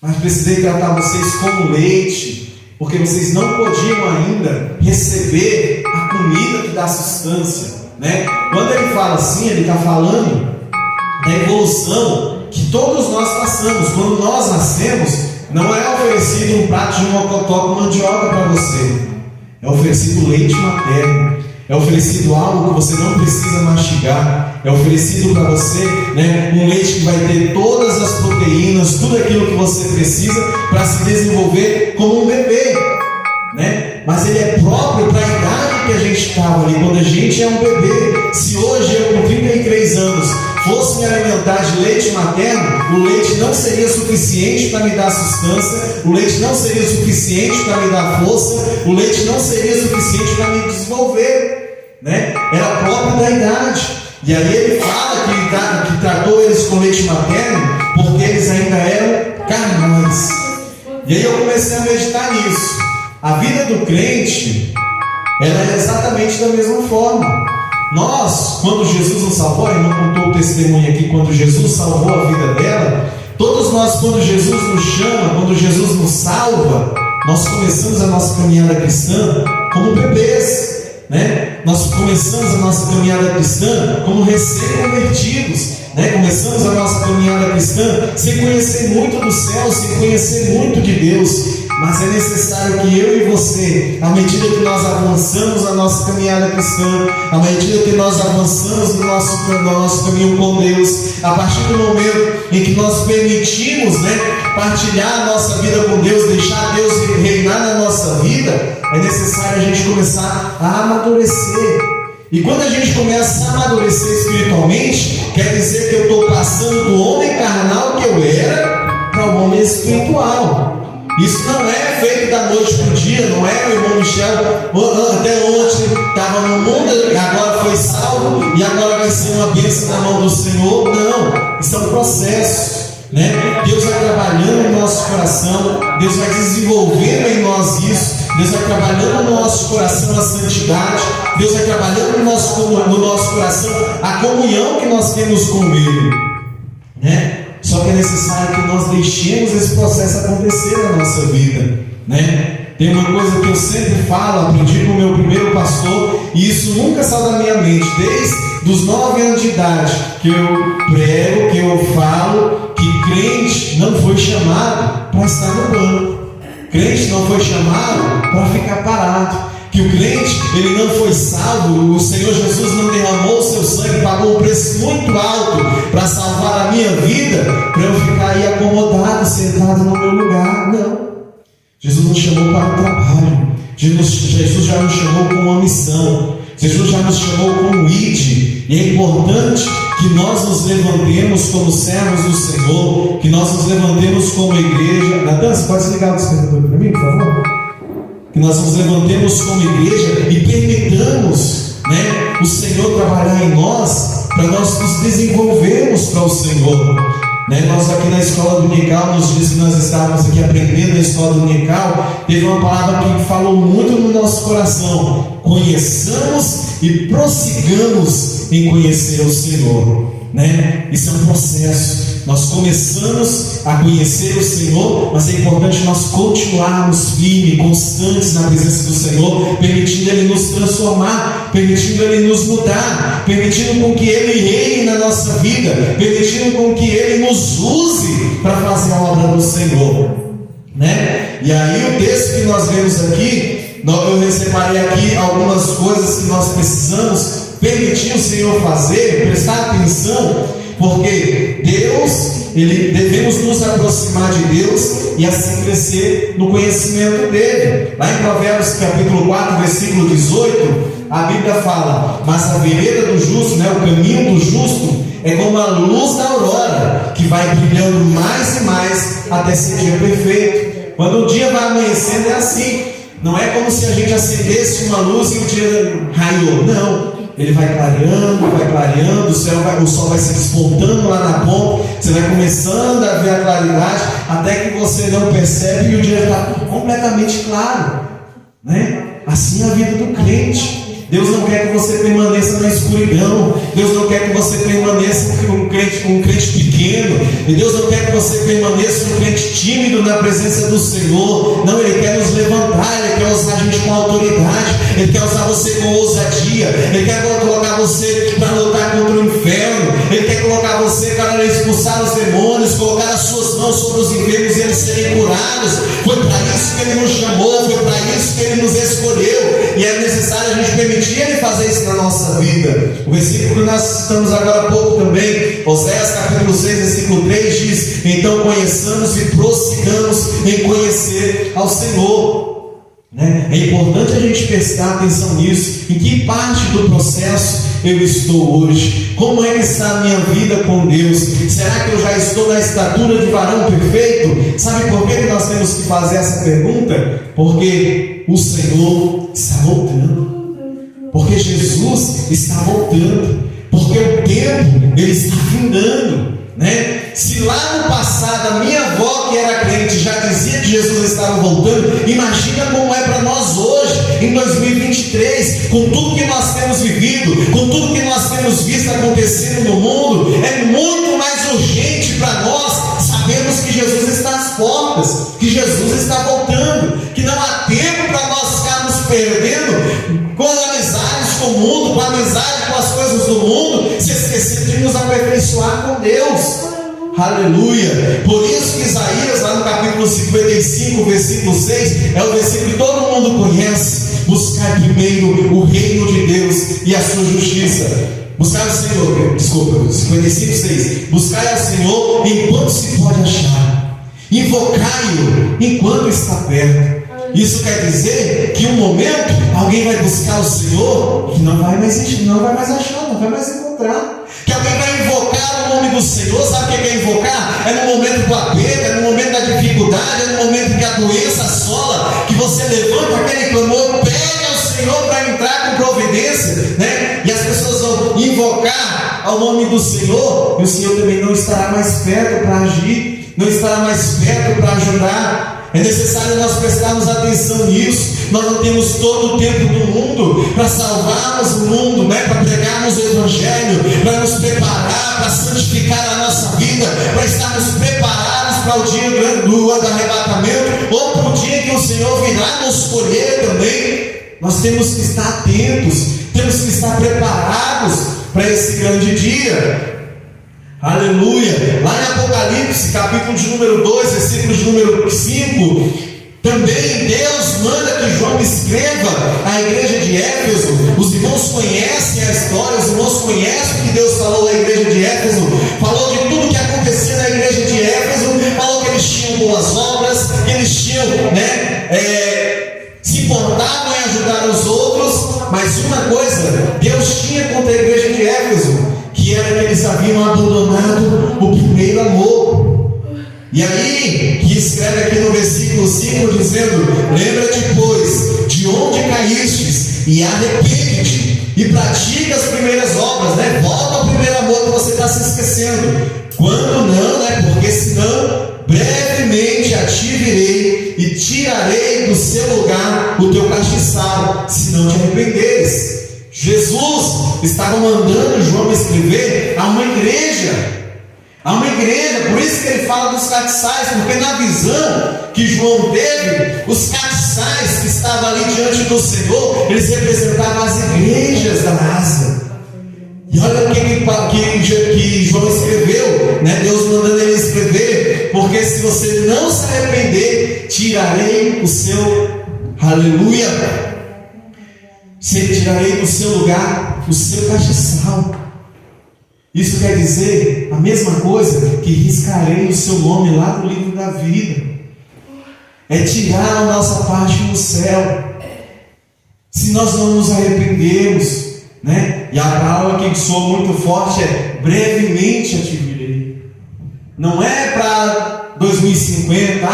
mas precisei tratar vocês como leite, porque vocês não podiam ainda receber a comida que dá sustância. Quando ele fala assim, ele está falando da evolução que todos nós passamos. Quando nós nascemos, não é oferecido um prato de mocotó com mandioca para você, é oferecido leite materno, é oferecido algo que você não precisa mastigar, é oferecido para você um leite que vai ter todas as proteínas, tudo aquilo que você precisa para se desenvolver como um bebê. Mas ele é próprio para a idade que a gente estava ali, quando a gente é um bebê. Se hoje eu com 33 anos fosse fosse me alimentar de leite materno, o leite não seria suficiente para me dar sustância, o leite não seria suficiente para me dar força, o leite não seria suficiente para me desenvolver, né? Era próprio da idade. E aí ele fala que tratou eles com leite materno porque eles ainda eram carnais. E aí eu comecei a meditar nisso. A vida do crente, ela é exatamente da mesma forma. Nós, quando Jesus nos salvou, a irmã contou o testemunho aqui, quando Jesus salvou a vida dela, todos nós, quando Jesus nos chama, quando Jesus nos salva, nós começamos a nossa caminhada cristã como bebês, né? Nós começamos a nossa caminhada cristã como recém-convertidos, né? Começamos a nossa caminhada cristã sem conhecer muito do céu, sem conhecer muito de Deus. Mas é necessário que eu e você, à medida que nós avançamos a nossa caminhada cristã, à medida que nós avançamos no nosso caminho com Deus, a partir do momento em que nós permitimos, né, partilhar a nossa vida com Deus, deixar Deus reinar na nossa vida, é necessário a gente começar a amadurecer. E quando a gente começa a amadurecer espiritualmente, quer dizer que eu estou passando do homem carnal que eu era para o homem espiritual. Isso não é feito da noite para o dia, não é, o irmão Michel, até ontem estava no mundo, agora foi salvo e agora vai ser uma bênção na mão do Senhor. Não, isso é um processo, né? Deus vai trabalhando no nosso coração, Deus vai desenvolvendo em nós isso, Deus vai trabalhando no nosso coração a santidade, Deus vai trabalhando no nosso coração a comunhão que nós temos com Ele, né? Só que é necessário que nós deixemos esse processo acontecer na nossa vida, né? Tem uma coisa que eu sempre falo, aprendi com o meu primeiro pastor, e isso nunca sai da minha mente, desde os 9 anos de idade, que eu prego, que eu falo, que crente não foi chamado para estar no banco, crente não foi chamado para ficar parado, que o crente, ele não foi salvo, o Senhor Jesus não derramou o seu sangue, pagou um preço muito alto para salvar a minha vida, para eu ficar aí acomodado, sentado no meu lugar. Não, Jesus nos chamou para o trabalho, Jesus já nos chamou com uma missão, Jesus já nos chamou com um ide, e é importante que nós nos levantemos como servos do Senhor, que nós nos levantemos como igreja. Natan, você pode ligar o despertador para mim, por favor? Que nós nos levantemos como igreja e permitamos, né, o Senhor trabalhar em nós, para nós nos desenvolvermos para o Senhor, né? Nós aqui na escola dominical, nos dias que nós estávamos aqui aprendendo na escola dominical, teve uma palavra que falou muito no nosso coração: conheçamos e prossigamos em conhecer o Senhor, né? Isso é um processo. Nós começamos a conhecer o Senhor, mas é importante nós continuarmos firmes, constantes na presença do Senhor, permitindo Ele nos transformar, permitindo Ele nos mudar, permitindo com que Ele reine na nossa vida, permitindo com que Ele nos use para fazer a obra do Senhor, né? E aí o texto que nós vemos aqui, eu separei aqui algumas coisas que nós precisamos permitir o Senhor fazer, prestar atenção, porque Deus, devemos nos aproximar de Deus e assim crescer no conhecimento dele. Lá em Provérbios capítulo 4, versículo 18, a Bíblia fala: mas a vereda do justo, né, o caminho do justo, é como a luz da aurora, que vai brilhando mais e mais até ser dia perfeito. Quando o dia vai amanhecendo é assim, não é como se a gente acendesse uma luz e o dia raiou, não. Ele vai clareando, o sol vai se despontando lá na ponta, você vai começando a ver a claridade, até que você não percebe e o dia está completamente claro, né? Assim é a vida do crente. Deus não quer que você permaneça na escuridão, Deus não quer que você permaneça um crente pequeno, e Deus não quer que você permaneça um crente tímido na presença do Senhor. Não, Ele quer nos levantar, Ele quer usar a gente com autoridade, Ele quer usar você com ousadia, Ele quer colocar você para lutar contra o inferno, Ele quer colocar você para expulsar os demônios, colocar as suas mãos sobre os enfermos e eles serem curados. Foi para isso que Ele nos chamou, foi para isso que Ele nos escolheu, e é necessário a gente permitir Ele fazer isso na nossa vida. O versículo que nós citamos agora há pouco também, Oséias capítulo 6, versículo 3 diz: então conheçamos e prossigamos em conhecer ao Senhor. né? É importante a gente prestar atenção nisso. Em que parte do processo eu estou hoje? Como é que está a minha vida com Deus? Será que eu já estou na estatura de varão perfeito? Sabe por que nós temos que fazer essa pergunta? Porque o Senhor está voltando. Porque Jesus está voltando. Porque o tempo ele está findando, né? Se lá no passado a minha avó, que era crente, já dizia que Jesus estava voltando, imagina como é para nós hoje, em 2023, com tudo que nós temos vivido, com tudo que nós temos visto acontecendo no mundo. É muito mais urgente para nós sabermos que Jesus está às portas, que Jesus está voltando, que não há tempo para nós ficarmos perdendo com amizades com o mundo, com amizade com as coisas do mundo, se esquecendo de nos aperfeiçoar com Deus. Aleluia. Por isso que Isaías, lá no capítulo 55, versículo 6, é o versículo que todo mundo conhece: buscar primeiro o reino de Deus e a sua justiça. Buscar o Senhor, 55, 6. Buscar ao Senhor enquanto se pode achar, invocai-o enquanto está perto. Isso quer dizer que um momento alguém vai buscar o Senhor que não vai mais achar, não vai mais encontrar. Que alguém vai invocar o nome do Senhor. Sabe o que é invocar? É no momento do aperto, é no momento da dificuldade, é no momento que a doença assola, que você levanta aquele clamor, pede ao Senhor para entrar com providência, né? E as pessoas vão invocar ao nome do Senhor, e o Senhor também não estará mais perto para agir, não estará mais perto para ajudar. É necessário nós prestarmos atenção nisso. Nós não temos todo o tempo do mundo para salvarmos o mundo, né? Para pregarmos o Evangelho, para nos preparar, para santificar a nossa vida, para estarmos preparados para o dia do arrebatamento, ou para o dia que o Senhor virá nos colher também. Nós temos que estar atentos, temos que estar preparados para esse grande dia. Aleluia. Lá em Apocalipse, capítulo de número 2, versículo de número 5, também Deus manda que João escreva à igreja de Éfeso. Os irmãos conhecem a história, os irmãos conhecem o que Deus falou à igreja de Éfeso. Falou de tudo que acontecia na igreja de Éfeso. Falou que eles tinham boas obras, que eles tinham, se importavam em ajudar os outros. Mas uma coisa Deus tinha contra a igreja de Éfeso, que era que eles haviam abandonado o primeiro amor. E aí, que escreve aqui no versículo 5, dizendo: lembra-te, pois, de onde caístes, e arrepende-te, e pratica as primeiras obras, né? Volta ao primeiro amor que você está se esquecendo. Quando não, né? Porque senão, brevemente a ti virei, e tirarei do seu lugar o teu castiçal, se não te arrependeres. Jesus estava mandando João escrever a uma igreja, por isso que ele fala dos castiçais, porque na visão que João teve, os castiçais que estavam ali diante do Senhor, eles representavam as igrejas da Ásia. E olha o que João escreveu, né? Deus mandando ele escrever: porque se você não se arrepender, tirarei o seu, aleluia, tirarei do seu lugar o seu castiçal. Isso quer dizer a mesma coisa que riscarei o seu nome lá no livro da vida. É tirar a nossa parte no céu, se nós não nos arrependermos, né? E a palavra que soa muito forte é: brevemente a te virei. Não é para 2050,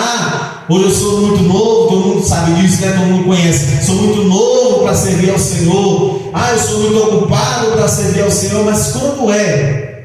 hoje eu sou muito novo, todo mundo sabe disso, né? Todo mundo conhece. Sou muito novo para servir ao Senhor. Eu sou muito ocupado para servir ao Senhor. Mas quando é?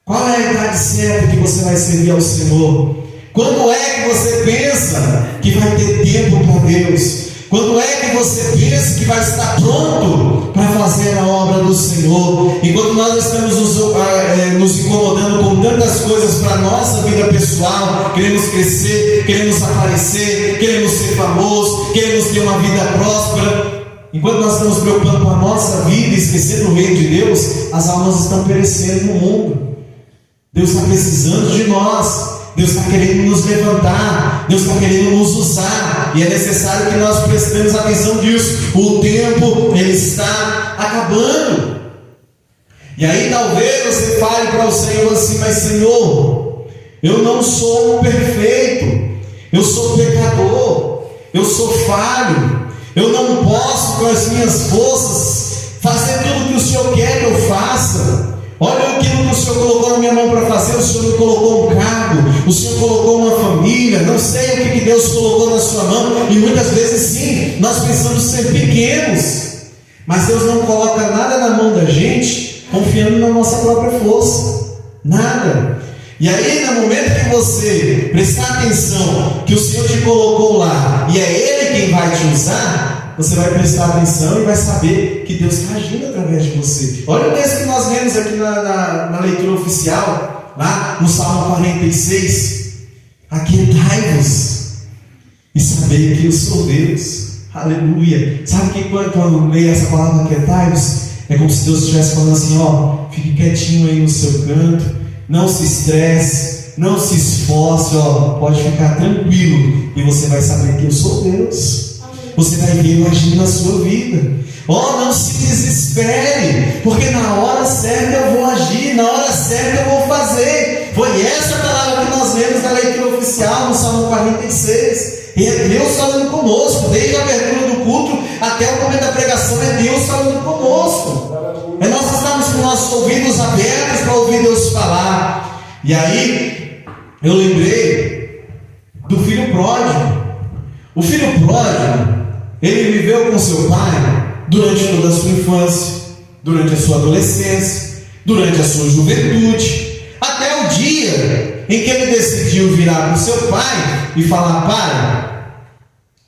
Qual é a idade certa que você vai servir ao Senhor? Quando é que você pensa que vai ter tempo para Deus? Quando é que você pensa que vai estar pronto para fazer a obra do Senhor? Enquanto nós estamos nos incomodando com tantas coisas para a nossa vida pessoal, queremos crescer, queremos aparecer, queremos ser famosos, queremos ter uma vida próspera. Enquanto nós estamos preocupando com a nossa vida e esquecendo o reino de Deus, as almas estão perecendo no mundo. Deus está precisando de nós. Deus está querendo nos levantar, Deus está querendo nos usar, e é necessário que nós prestemos atenção disso. O tempo, ele está acabando. E aí talvez você fale para o Senhor assim: mas Senhor, eu não sou um perfeito, eu sou pecador, eu sou falho, eu não posso com as minhas forças fazer tudo que o Senhor quer que eu faça. Olha aquilo que o Senhor colocou na minha mão para fazer. O Senhor me colocou um cargo, o Senhor colocou uma família, não sei o que Deus colocou na sua mão. E muitas vezes sim, nós pensamos ser pequenos, mas Deus não coloca nada na mão da gente confiando na nossa própria força, nada. E aí, no momento que você prestar atenção que o Senhor te colocou lá e é Ele quem vai te usar, você vai prestar atenção e vai saber que Deus está agindo através de você. Olha o texto que nós vemos aqui na leitura oficial, lá no Salmo 46. Aquietai-vos e sabei que eu sou Deus. Aleluia. Sabe que quando eu leio essa palavra aquietai-vos, é como se Deus estivesse falando assim: ó, fique quietinho aí no seu canto, não se estresse, não se esforce, ó, pode ficar tranquilo e você vai saber que eu sou Deus. Você vai ver eu agir na sua vida. Ó, não se desespere, porque na hora certa eu vou agir, na hora certa eu vou fazer. Foi essa palavra que nós vemos na leitura oficial, no Salmo 46. E é Deus falando conosco, desde a abertura do culto até o momento da pregação, é Deus falando conosco. É nós estamos com nossos ouvidos abertos para ouvir Deus falar. E aí, eu lembrei do filho pródigo. O filho pródigo, ele viveu com seu pai durante toda a sua infância, durante a sua adolescência, durante a sua juventude, até o dia em que ele decidiu virar para o seu pai e falar: pai,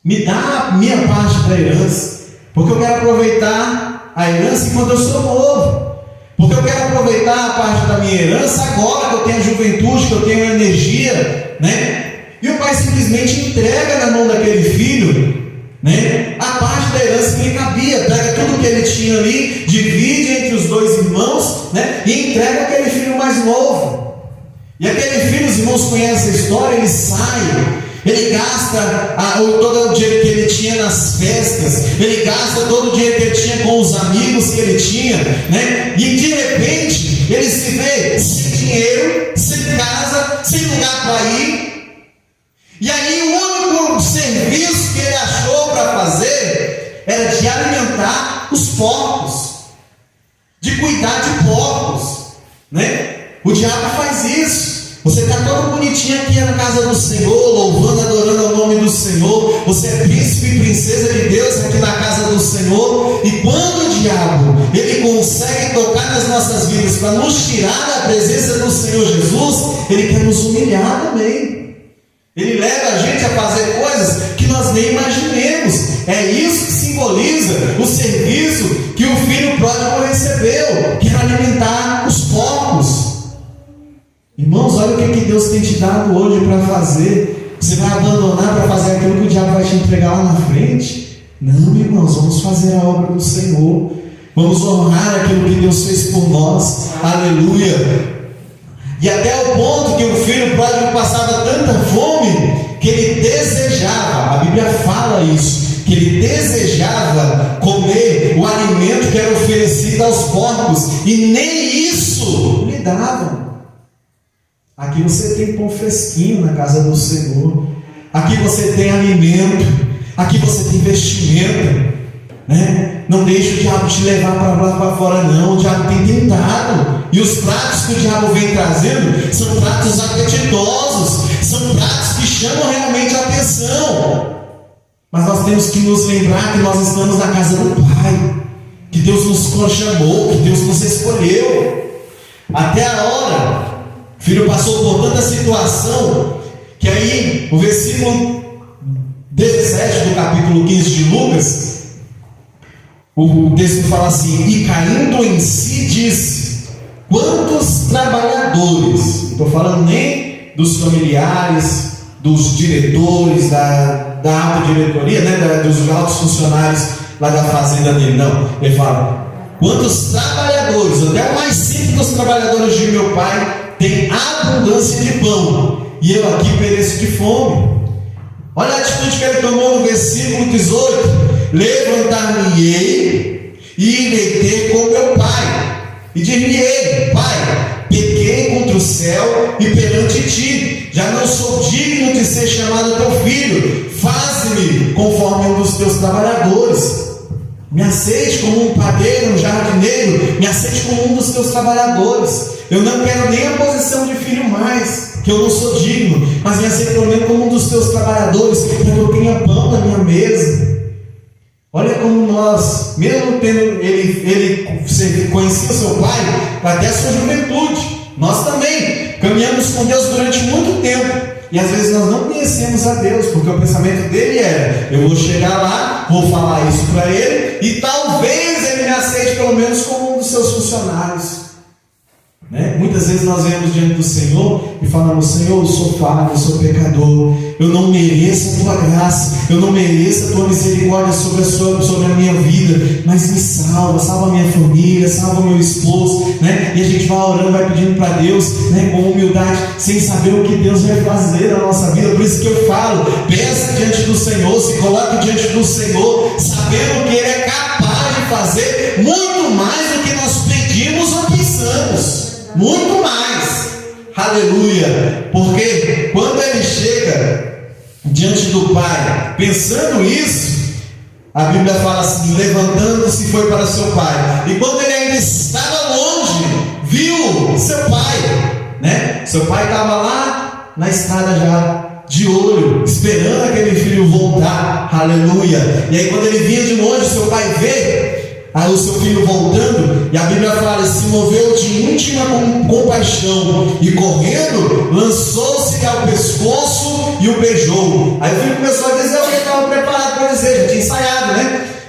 me dá a minha parte da herança, porque eu quero aproveitar a herança enquanto eu sou novo, porque eu quero aproveitar a parte da minha herança agora que eu tenho a juventude, que eu tenho a energia, né? E o pai simplesmente entrega na mão daquele filho, né, a parte da herança que lhe cabia, pega tudo que ele tinha ali, divide entre os dois irmãos, né, e entrega aquele filho mais novo. E aquele filho, os irmãos conhecem a história, ele sai, ele gasta todo o dinheiro que ele tinha nas festas, ele gasta todo o dinheiro que ele tinha com os amigos que ele tinha, né, e de repente ele se vê sem dinheiro, sem casa, sem lugar para ir. E aí o único serviço que ele achou para fazer era de alimentar os porcos, de cuidar de porcos, né? O diabo faz isso. Você está todo bonitinho aqui na casa do Senhor, louvando, adorando o nome do Senhor. Você é príncipe e princesa de Deus aqui na casa do Senhor. E quando o diabo ele consegue tocar nas nossas vidas para nos tirar da presença do Senhor Jesus, ele quer nos humilhar também. Ele leva a gente a fazer coisas que nós nem imaginemos. É isso que simboliza o serviço que o filho pródigo recebeu, que era alimentar os porcos. Irmãos, olha o que Deus tem te dado hoje para fazer. Você vai abandonar para fazer aquilo que o diabo vai te entregar lá na frente? Não, irmãos, vamos fazer a obra do Senhor. Vamos honrar aquilo que Deus fez por nós. Aleluia. E até o ponto que o filho pródigo passava tanta fome que ele desejava, a Bíblia fala isso, que ele desejava comer o alimento que era oferecido aos porcos, e nem isso lhe davam. Aqui você tem pão fresquinho na casa do Senhor, aqui você tem alimento, aqui você tem vestimenta, né? Não deixe o diabo te levar para lá para fora, não. O diabo tem tentado, e os pratos que o diabo vem trazendo são pratos apetitosos, são pratos que chamam realmente a atenção. Mas nós temos que nos lembrar que nós estamos na casa do Pai, que Deus nos chamou, que Deus nos escolheu. Até a hora, o filho passou por tanta situação, que aí o versículo 17 do capítulo 15 de Lucas, o texto fala assim: e caindo em si disse: quantos trabalhadores, não estou falando nem dos familiares, dos diretores, da alta diretoria, né, dos altos funcionários lá da fazenda dele, não, ele fala: quantos trabalhadores, até o mais simples dos trabalhadores de meu pai, tem abundância de pão, e eu aqui pereço de fome. Olha a atitude que ele tomou no versículo 18: levantar-me-ei e irei ter com meu pai, e dir-lhe-ei: pai, pequei pequei contra o céu e perante ti, já não sou digno de ser chamado teu filho, faze-me conforme um dos teus trabalhadores. Me aceite como um padeiro, um jardineiro, me aceite como um dos teus trabalhadores. Eu não quero nem a posição de filho mais, que eu não sou digno, mas me aceite pelo menos como um dos teus trabalhadores, para que eu tenha pão na minha mesa. Olha como nós, mesmo tendo ele conhecia o seu pai até a sua juventude, nós também caminhamos com Deus durante muito tempo. E às vezes nós não conhecemos a Deus, porque o pensamento dele era: eu vou chegar lá, vou falar isso para ele, e talvez ele me aceite pelo menos como um dos seus funcionários. Muitas vezes nós vemos diante do Senhor e falamos: Senhor, eu sou falho, eu sou pecador, eu não mereço a tua graça, eu não mereço a tua misericórdia sobre a minha vida, mas me salva a minha família, salva o meu esposo, E a gente vai orando, vai pedindo para Deus, com humildade, sem saber o que Deus vai fazer na nossa vida. Por isso que eu falo: peça diante do Senhor, se coloque diante do Senhor, sabendo que Ele é capaz de fazer muito mais do que nós pedimos ou pensamos. Muito mais, aleluia, porque quando ele chega diante do Pai, pensando isso, a Bíblia fala assim: levantando-se foi para seu pai, e quando ele ainda estava longe, viu seu pai, seu pai estava lá na estrada já, de olho, esperando aquele filho voltar, aleluia, e aí quando ele vinha de longe, seu pai vê o seu filho voltando, e a Bíblia fala: se moveu de íntima compaixão, e correndo, lançou-se ao pescoço e o beijou. Aí o filho começou a dizer o que estava preparado para dizer, já tinha ensaiado,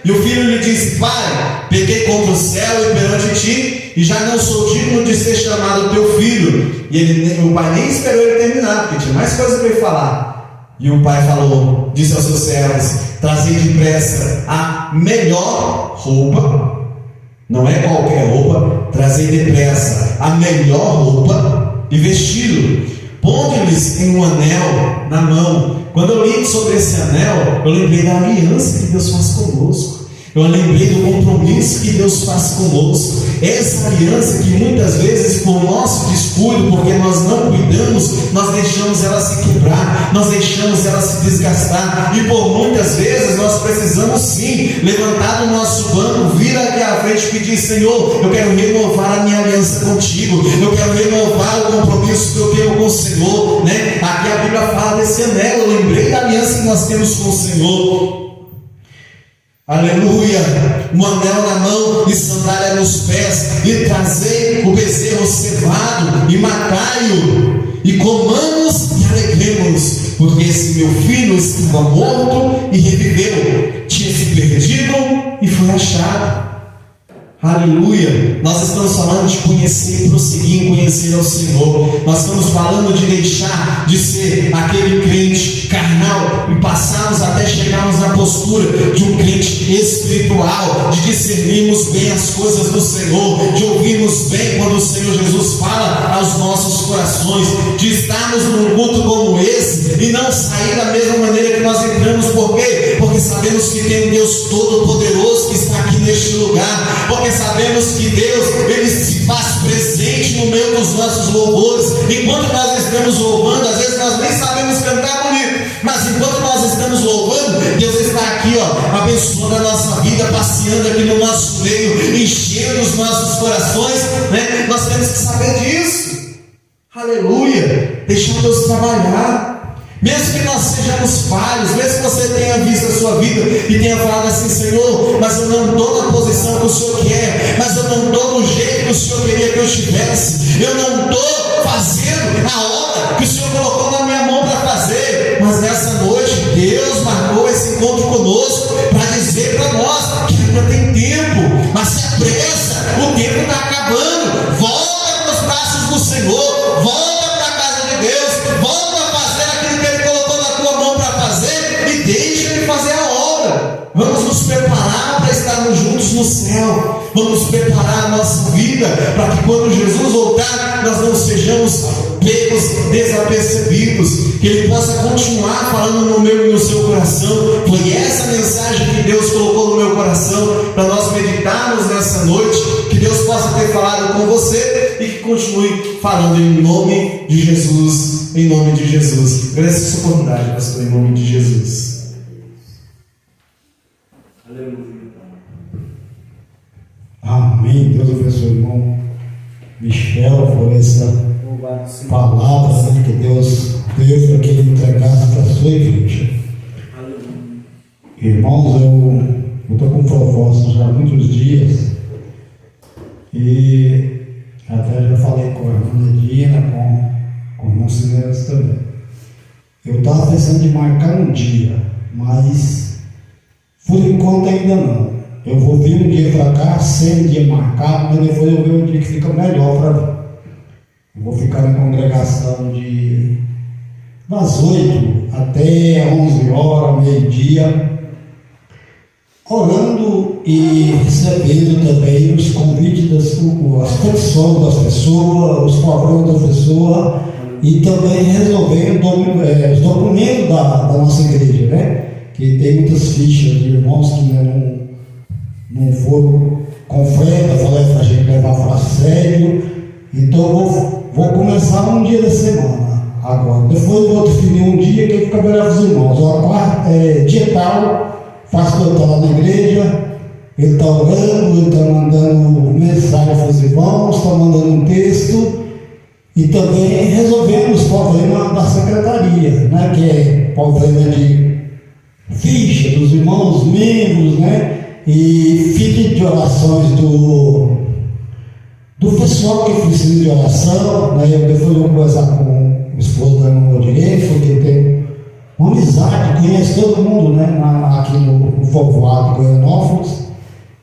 E o filho lhe disse: pai, pequei contra o céu e perante ti, e já não sou digno de ser chamado teu filho. E o pai nem esperou ele terminar, porque tinha mais coisa para ele falar. E o pai falou, disse aos seus servos: trazei depressa a melhor roupa, não é qualquer roupa, trazei depressa a melhor roupa e vesti-lo, pondo-lhes um anel na mão. Quando eu li sobre esse anel, eu lembrei da aliança que Deus faz conosco. Eu lembrei do compromisso que Deus faz conosco. Essa aliança que muitas vezes, por nosso descuido, porque nós não cuidamos, nós deixamos ela se quebrar, nós deixamos ela se desgastar, e por muitas vezes nós precisamos sim levantar do nosso banco, vir aqui à frente e pedir: Senhor, eu quero renovar a minha aliança contigo, eu quero renovar o compromisso que eu tenho com o Senhor, Aqui a Bíblia fala desse anel. Eu lembrei da aliança que nós temos com o Senhor. Aleluia, um anel na mão e sandália nos pés, e trazei o bezerro cevado e matai-o, e comamos e alegremos, porque esse meu filho estava morto e reviveu, tinha se perdido e foi achado. Aleluia, nós estamos falando de conhecer e prosseguir em conhecer ao Senhor. Nós estamos falando de deixar de ser aquele crente carnal e passarmos até chegarmos na postura de um crente espiritual, de discernirmos bem as coisas do Senhor, de ouvirmos bem quando o Senhor Jesus fala aos nossos corações, de estarmos num culto como esse e não sair da mesma maneira que nós entramos. Por quê? Porque sabemos que tem um Deus Todo-Poderoso que está aqui neste lugar, porque sabemos que Deus, Ele se faz presente no meio dos nossos louvores. Enquanto nós estamos louvando, às vezes nós nem sabemos cantar bonito, mas enquanto nós estamos louvando, Deus está aqui, abençoando a nossa vida, passeando aqui no nosso meio, enchendo os nossos corações, Nós temos que saber disso. Aleluia, deixando Deus trabalhar. Mesmo que nós sejamos falhos, mesmo que você tenha visto a sua vida e tenha falado assim: Senhor, mas eu não estou na posição que o Senhor quer, mas eu não estou do jeito que o Senhor queria que eu estivesse, eu não estou fazendo a obra que o Senhor colocou na minha mão para fazer. Mas nessa noite Deus marcou esse encontro conosco para dizer para nós que ainda tem tempo, mas se apressa, o tempo está acabando. Volta para os braços do Senhor, volta para a casa de Deus, volta a fazer aquilo que Ele colocou na tua mão para fazer, e deixa Ele fazer a obra. Vamos nos preparar para estarmos juntos no céu. Vamos preparar a nossa vida para que quando Jesus voltar, nós não sejamos pegos desapercebidos, que Ele possa continuar falando no meu e no seu coração. Foi essa mensagem que Deus colocou no meu coração para nós meditarmos nessa noite. Que Deus possa ter falado com você e que continue falando em nome de Jesus, em nome de Jesus. Agradeço essa oportunidade, pastor, em nome de Jesus. Amém. Deus abençoe o irmão Michel por essa palavra, né, que Deus deu para que ele entregasse para a sua igreja. Irmãos, eu estou com propósito já há muitos dias e até já falei com a irmã Edina, com o irmão Cineras também. Eu estava pensando em marcar um dia, mas por enquanto ainda não. Eu vou vir um dia para cá, sem dia marcado, mas depois eu ver um dia que fica melhor para mim. Eu vou ficar na congregação das 8 até 11 horas, meio-dia, orando e recebendo também os convites as petições das pessoas, os problemas das pessoas, e também resolvendo os documentos da nossa igreja, né? Que tem muitas fichas de irmãos que não foram com fé, falei para a gente levar para sério. Então eu vou começar um dia da semana agora. Depois eu vou definir um dia que fica melhor para os irmãos. Dia tal, pastor está lá na igreja, ele está orando, ele está mandando mensagem para os irmãos, está mandando um texto e também resolvendo os problemas da secretaria, né? Que é problema de ficha dos irmãos membros, né? E pedido de orações do pessoal que precisa de oração, né? Depois eu vou conversar com o esposo da irmã direito, porque tem uma amizade, conhece todo mundo, né? Aqui no povoado de Goianópolis.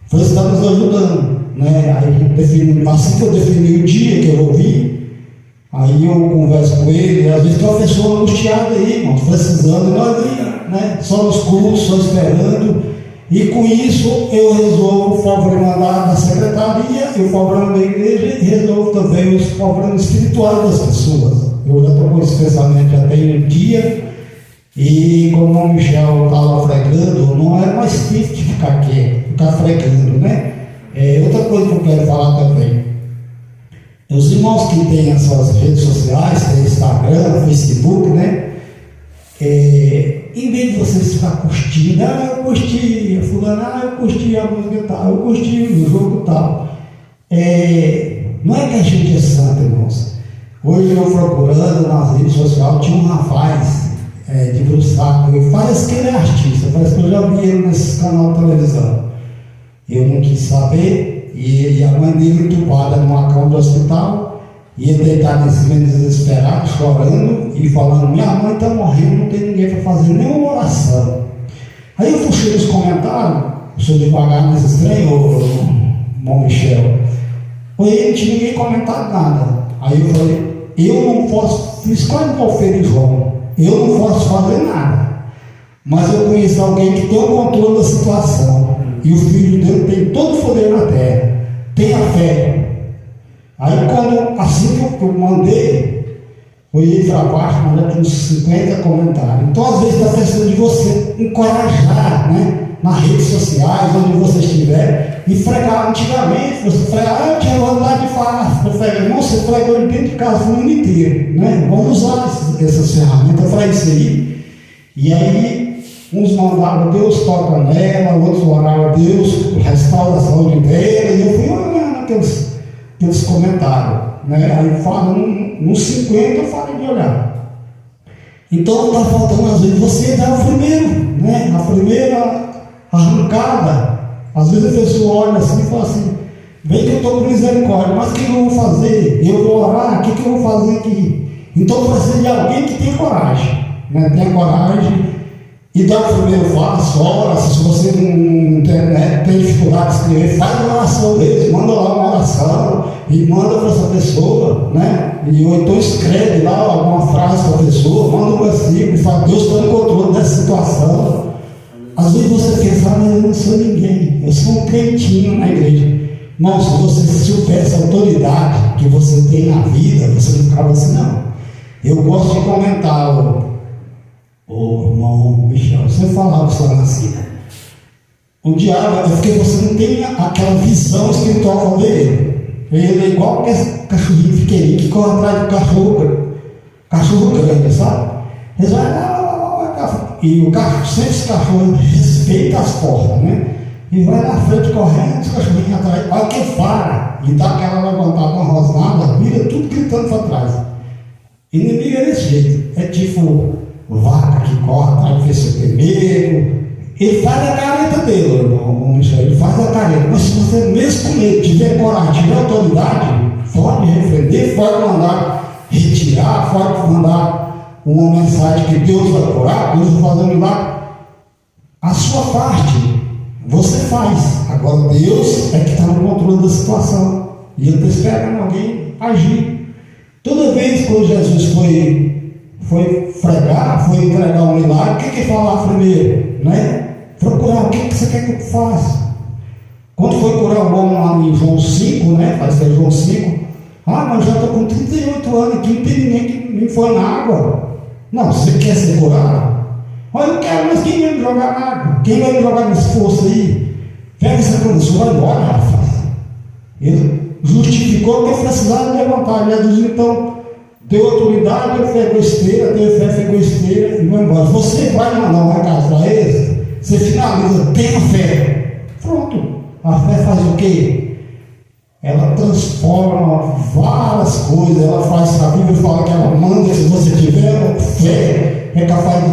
Foi estar nos ajudando, né? Aí assim que eu defini o dia que eu vou vir, aí eu converso com ele, às vezes tem uma pessoa angustiada aí, irmãos, precisando, e nós aí, né? Só nos cultos, só esperando. E com isso eu resolvo o problema da secretaria e o problema da igreja e resolvo também os problemas espirituais das pessoas. Eu já estou com esse pensamento já tem um dia e como o irmão Michel estava pregando, não é mais difícil de ficar quieto, ficar pregando, né? Outra coisa que eu quero falar também. Os irmãos que têm as suas redes sociais, tem Instagram, Facebook, né? Em vez de vocês ficar curtindo, eu curti a fulana, eu curti a música tal, eu curti o jogo tal. Não é que a gente é santo, irmãos. Hoje eu procurando nas redes sociais, tinha um rapaz de Brussaco, parece que ele é artista, parece que eu já vi ele nesse canal de televisão. Eu não quis saber, e a mãe dele entubada numa cama do hospital, e ele deitado em cima, desesperado, chorando e falando: minha mãe está morrendo, não tem ninguém para fazer nenhuma oração. Aí eu puxei os comentários, eu sou devagar nesse trem, irmão Michel. Aí não tinha ninguém comentado nada. Aí eu falei: eu não posso, escolhe qual feio de João, eu não posso fazer nada. Mas eu conheço alguém que tem o controle da situação, e o filho dele tem todo o poder na terra, tem a fé. Aí assim que eu mandei, eu ia para baixo, mandei uns 50 comentários. Então às vezes está precisando de você encorajar, né? Nas redes sociais, onde você estiver, e fregar. Antigamente, você fregava, eu tinha vontade de falar, eu falei: irmão, você fregou dentro de casa o mundo inteiro, né? Vamos usar essas ferramentas para isso aí. E aí, uns mandavam: Deus toca nela, outros oravam: Deus restaura a saúde dela, e eu fui olhando aqueles comentários, né? Aí fala, nos 50 eu falei de olhar. Então está faltando às vezes você dar o primeiro, né? A primeira arrancada. Às vezes a pessoa olha assim e fala assim: vem que eu estou com misericórdia, mas o que eu vou fazer? Eu vou orar, o que eu vou fazer aqui? Então precisa de alguém que tem coragem, né? Tenha coragem e dá o primeiro passo, ora. Se você não tem dificuldade de escrever, faz uma oração mesmo, manda lá uma oração e manda para essa pessoa, né? Ou então escreve lá alguma frase para a pessoa, manda um versículo e fala: Deus está no controle dessa situação. Às vezes você pensa: mas eu não sou ninguém, eu sou um crentinho na igreja. Irmão, se você soubesse a autoridade que você tem na vida, você não ficava assim, não. Eu gosto de comentar, irmão Michel, você falava isso lá assim. O diabo é porque você não tem aquela visão espiritual com ele. Ele é igual cachorrinho pequenininho que corre atrás do cachorro grande, sabe? Eles vão lá, e o cachorro, sempre os cachorros respeitam as portas, né? E vai na frente correndo, os cachorrinhos atrás. Olha que para, e dá aquela levantada, uma rosnada, vira tudo gritando para trás. Inimigo é desse jeito, é tipo vaca que corre atrás de você primeiro. Ele faz a careta dele, irmão Michel, ele faz a careta. Mas se você mesmo com ele tiver coragem, tiver autoridade, pode repreender, pode mandar retirar, pode mandar uma mensagem que Deus vai curar, Deus vai fazer um milagre. A sua parte, você faz. Agora Deus é que está no controle da situação. E Ele está esperando alguém agir. Toda vez que Jesus foi fregar, foi entregar um milagre, o que ele falava primeiro? Né? Procurar, o que você quer que eu faça? Quando foi curar o homem lá em João 5, né? Parece que é João 5. Mas já estou com 38 anos aqui, não tem ninguém que me foi na água. Não, você quer ser curado? Olha, eu não quero, mas quem vai me jogar na água? Quem vai me jogar nesse poço aí? Pega essa condição, vai embora, rapaz. Ele justificou que precisava levantar. Jesus então deu autoridade, ele pegou esteira, deu fé, pegou esteira e vai embora. Você vai mandar um recado para eles, você finaliza, tenha fé. Pronto. A fé faz o quê? Ela transforma várias coisas. Ela faz, a Bíblia fala que ela manda, se você tiver fé, é capaz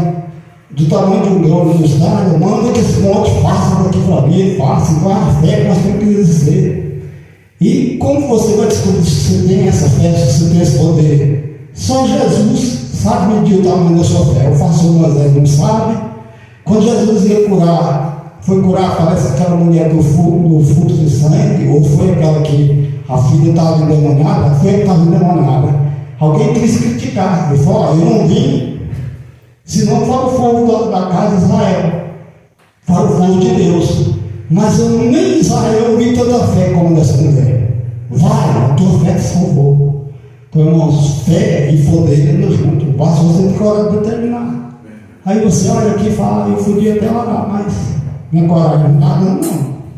do tamanho de um grão de mostarda, manda que esse monte faça daqui para mim, faça. Então a fé que nós temos que exercer. E como você vai descobrir se você tem essa fé, se você tem esse poder? Só Jesus sabe medir o tamanho da sua fé. O pastor Moisés não sabe. Quando Jesus ia curar, foi curar, parece aquela mulher do fruto de sangue, ou foi aquela que a filha estava endemoniada, foi a que estava endemoniada. Alguém quis criticar, ele falou: eu não vim, senão para o povo da casa de Israel, para o povo de Deus. Mas eu nem em Israel vi tanta fé como dessa mulher. Vai, a tua fé te salvou. Então, irmãos, fé e poder andam juntos. Basta você ter coragem de determinar. Aí você olha aqui e fala: eu podia até orar, mas minha coragem não está dando,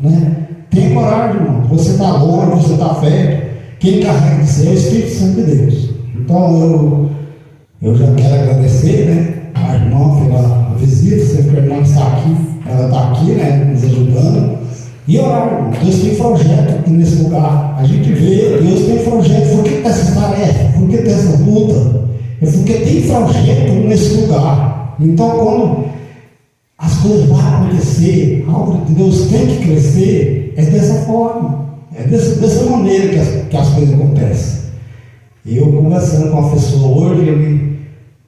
não. Né? Tem coragem, irmão. Você está longe, você está perto. Quem carrega de ser é o Espírito Santo de Deus. Então, eu já quero agradecer, né, a irmã pela visita. Sempre a irmã está aqui. Ela está aqui, né, nos ajudando. E orar, irmão. Deus tem projeto aqui nesse lugar. A gente vê, Deus tem projeto. Por que tem essa tarefa? Por que tem essa luta? É porque tem projeto nesse lugar. Então, quando as coisas vão acontecer, a obra de Deus tem que crescer, é dessa forma. É dessa maneira que as coisas acontecem. Eu, conversando com uma pessoa hoje, ele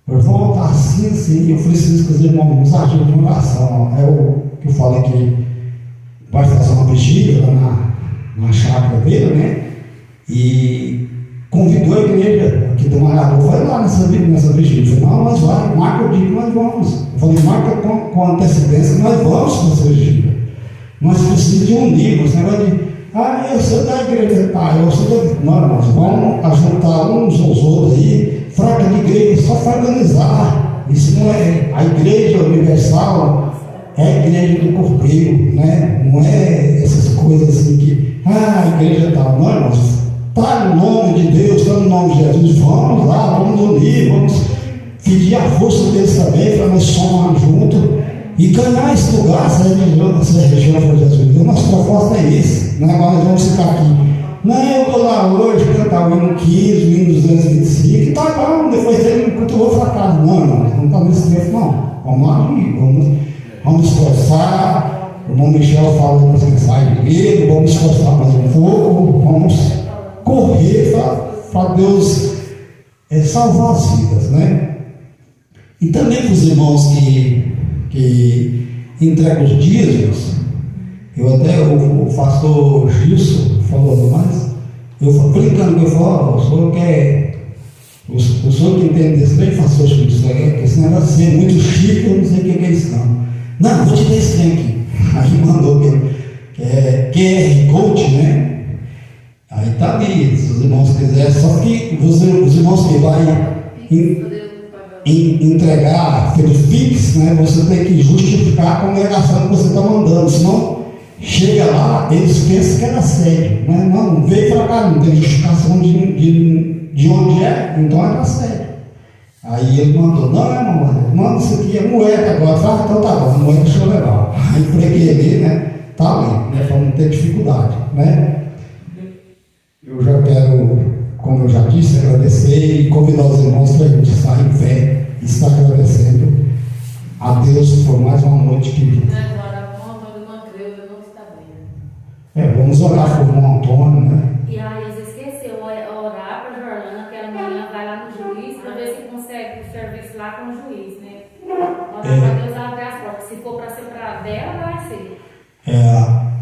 falou: tá assim, eu preciso que os irmãos nos ajudem em oração. É o que eu falei que vai fazer uma vigília lá na chácara dele, né? E convidou a igreja aqui do Maranhão. Eu falei: lá nessa vigília. Eu falei: não, nós vamos, marca o dia que nós vamos. Eu falei: marca com antecedência, nós vamos nessa vigília. Nós precisamos de um livro, esse negócio de eu sou da igreja, tá? Eu sou da. Não, nós vamos juntar uns aos outros aí, fraca de igreja, só para organizar. Isso não é. A igreja universal é a igreja do Cordeiro, né? Não é essas coisas assim que. A igreja tal. Não, irmãos. Está no nome de Deus, está no nome de Jesus. Vamos lá, vamos unir, vamos pedir a força deles também para nós somarmos juntos e ganhar esse lugar, essa região para Jesus. A nossa proposta é isso. Não é agora nós vamos ficar aqui. Não, eu vou lá hoje cantar o hino 15, o hino 225, e tá bom, depois ele cultuou fracasso. Não está nesse tempo, não. Vamos agir, vamos esforçar. O irmão Michel falou nas mensagens dele, vamos esforçar mais um pouco, vamos correr para Deus salvar as vidas, né? E também para os irmãos que entregam os dízimos. O pastor Gilson falou mais. Eu brincando, eu falo: o senhor quer. O senhor que entende desse bem, pastor Gilson, esse negócio de ser muito chique, eu não sei o que é isso, não. Não, vou te dar esse trem aqui. Aí mandou que é QR Code, né? Aí está ali, se os irmãos quiserem. Só que os irmãos que vão entregar pelo Pix, né, você tem que justificar a congregação que você está mandando, senão Chega lá, eles pensam que era assédio, né? Não veio para cá, não tem justificação de onde é, então era assédio. Aí ele mandou, não é mamãe, manda isso aqui, é moeda agora. Ah, então tá bom, moeda deixa eu levar. Aí preguei ali, né? Tá ali, né? Para não ter dificuldade, né? Eu já quero, como eu já disse, agradecer e convidar os irmãos para a gente estar em fé e estar agradecendo a Deus por mais uma noite que vamos orar por irmão Antônio, né? E aí, você esqueceu, orar para Jorlana, que ela amanhã vai lá no juiz, para ver se consegue o serviço lá com o juiz, né? Orar para Deus abrir as portas. Se for para ser para dela, vai ser.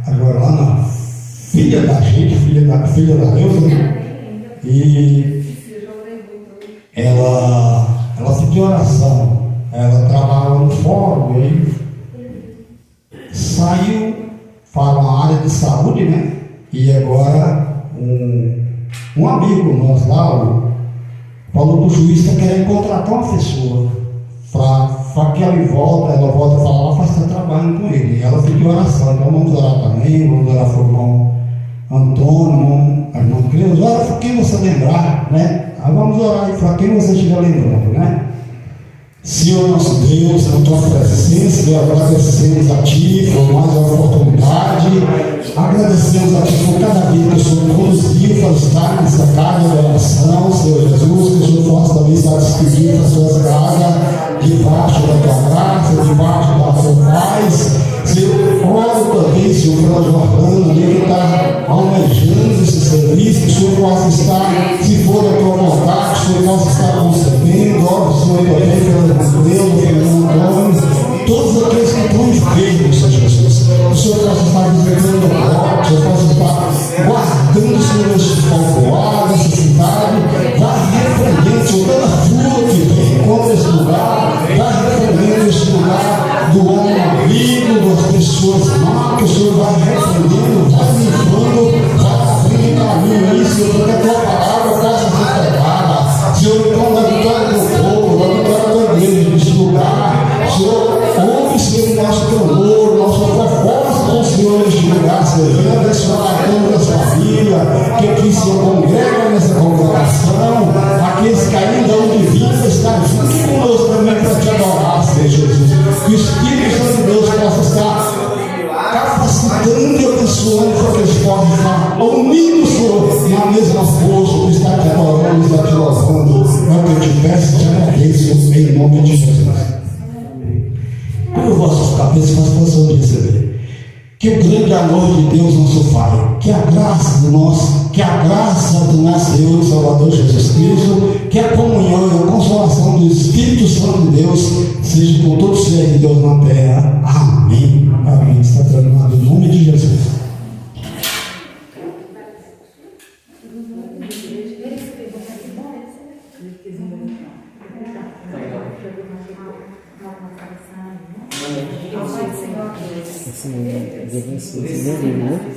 A Jorlana, filha da gente, filha da Deus, né? E ela pediu oração. Ela trabalhava no fórum, e aí saiu para uma área de saúde, né? E agora um amigo nosso lá falou que o juiz está querendo contratar uma pessoa para que ela volta a falar para estar trabalhando com ele. E ela pediu oração, então vamos orar também, vamos orar para o irmão Antônio, irmão Cleus, ora para quem você lembrar, né? Vamos orar para quem você estiver lembrando, né? Senhor nosso Deus, na tua presença, agradecemos a Ti por mais uma oportunidade, agradecemos a Ti por cada dia que o Senhor conduziu para estar nessa casa de oração, Senhor Jesus, que o Senhor possa também estar despedindo das suas casas, debaixo da tua graça, debaixo da tua paz. Senhor, oro também, Senhor, pela Jordana, que está almejando esse serviço, que o Senhor possa estar, se for da tua vontade, que o Senhor possa estar concedendo, oro, Senhor, também pela Deus, todos aqueles que estão enfermos, Senhor Jesus, o Senhor possa estar visitando o corpo, o Senhor possa estar guardando, Senhor, esse povoado, essa cidade, vai repreendendo, Senhor, toda fúria que vem contra esse lugar, vai repreendendo esse lugar do homem maligno, das pessoas más, que o Senhor vai repreendendo, vai limpando, vai abrindo caminho aí, Senhor, para que a tua palavra possa ser pregada, Senhor, então da vitória do povo, da vitória da igreja, nesse lugar, Senhor, ouve, Senhor, nosso clamor, nossa proposta com o Senhor neste lugar, Senhor, venha abençoar a câmara dessa família, que aqui se congrega nessa congregação, aqueles que ainda hão de vida, estar junto conosco também para te adorar, Senhor Jesus, que o Espírito Santo de Deus possa estar capacitando e abençoando para que eles possam estar unidos, Senhor, na mesma força que está te adorando, está te louvando. É o que eu te peço e te agradeço em nome de Jesus. Por vossos cabeças, nós possamos receber. Que o grande amor de Deus, nosso Pai, que a graça do nosso Deus e Salvador Jesus Cristo, que a comunhão e a consolação do Espírito Santo de Deus seja com todos os seres de Deus na terra. Amém. Amém. Está terminado em nome de Jesus. Esse momento,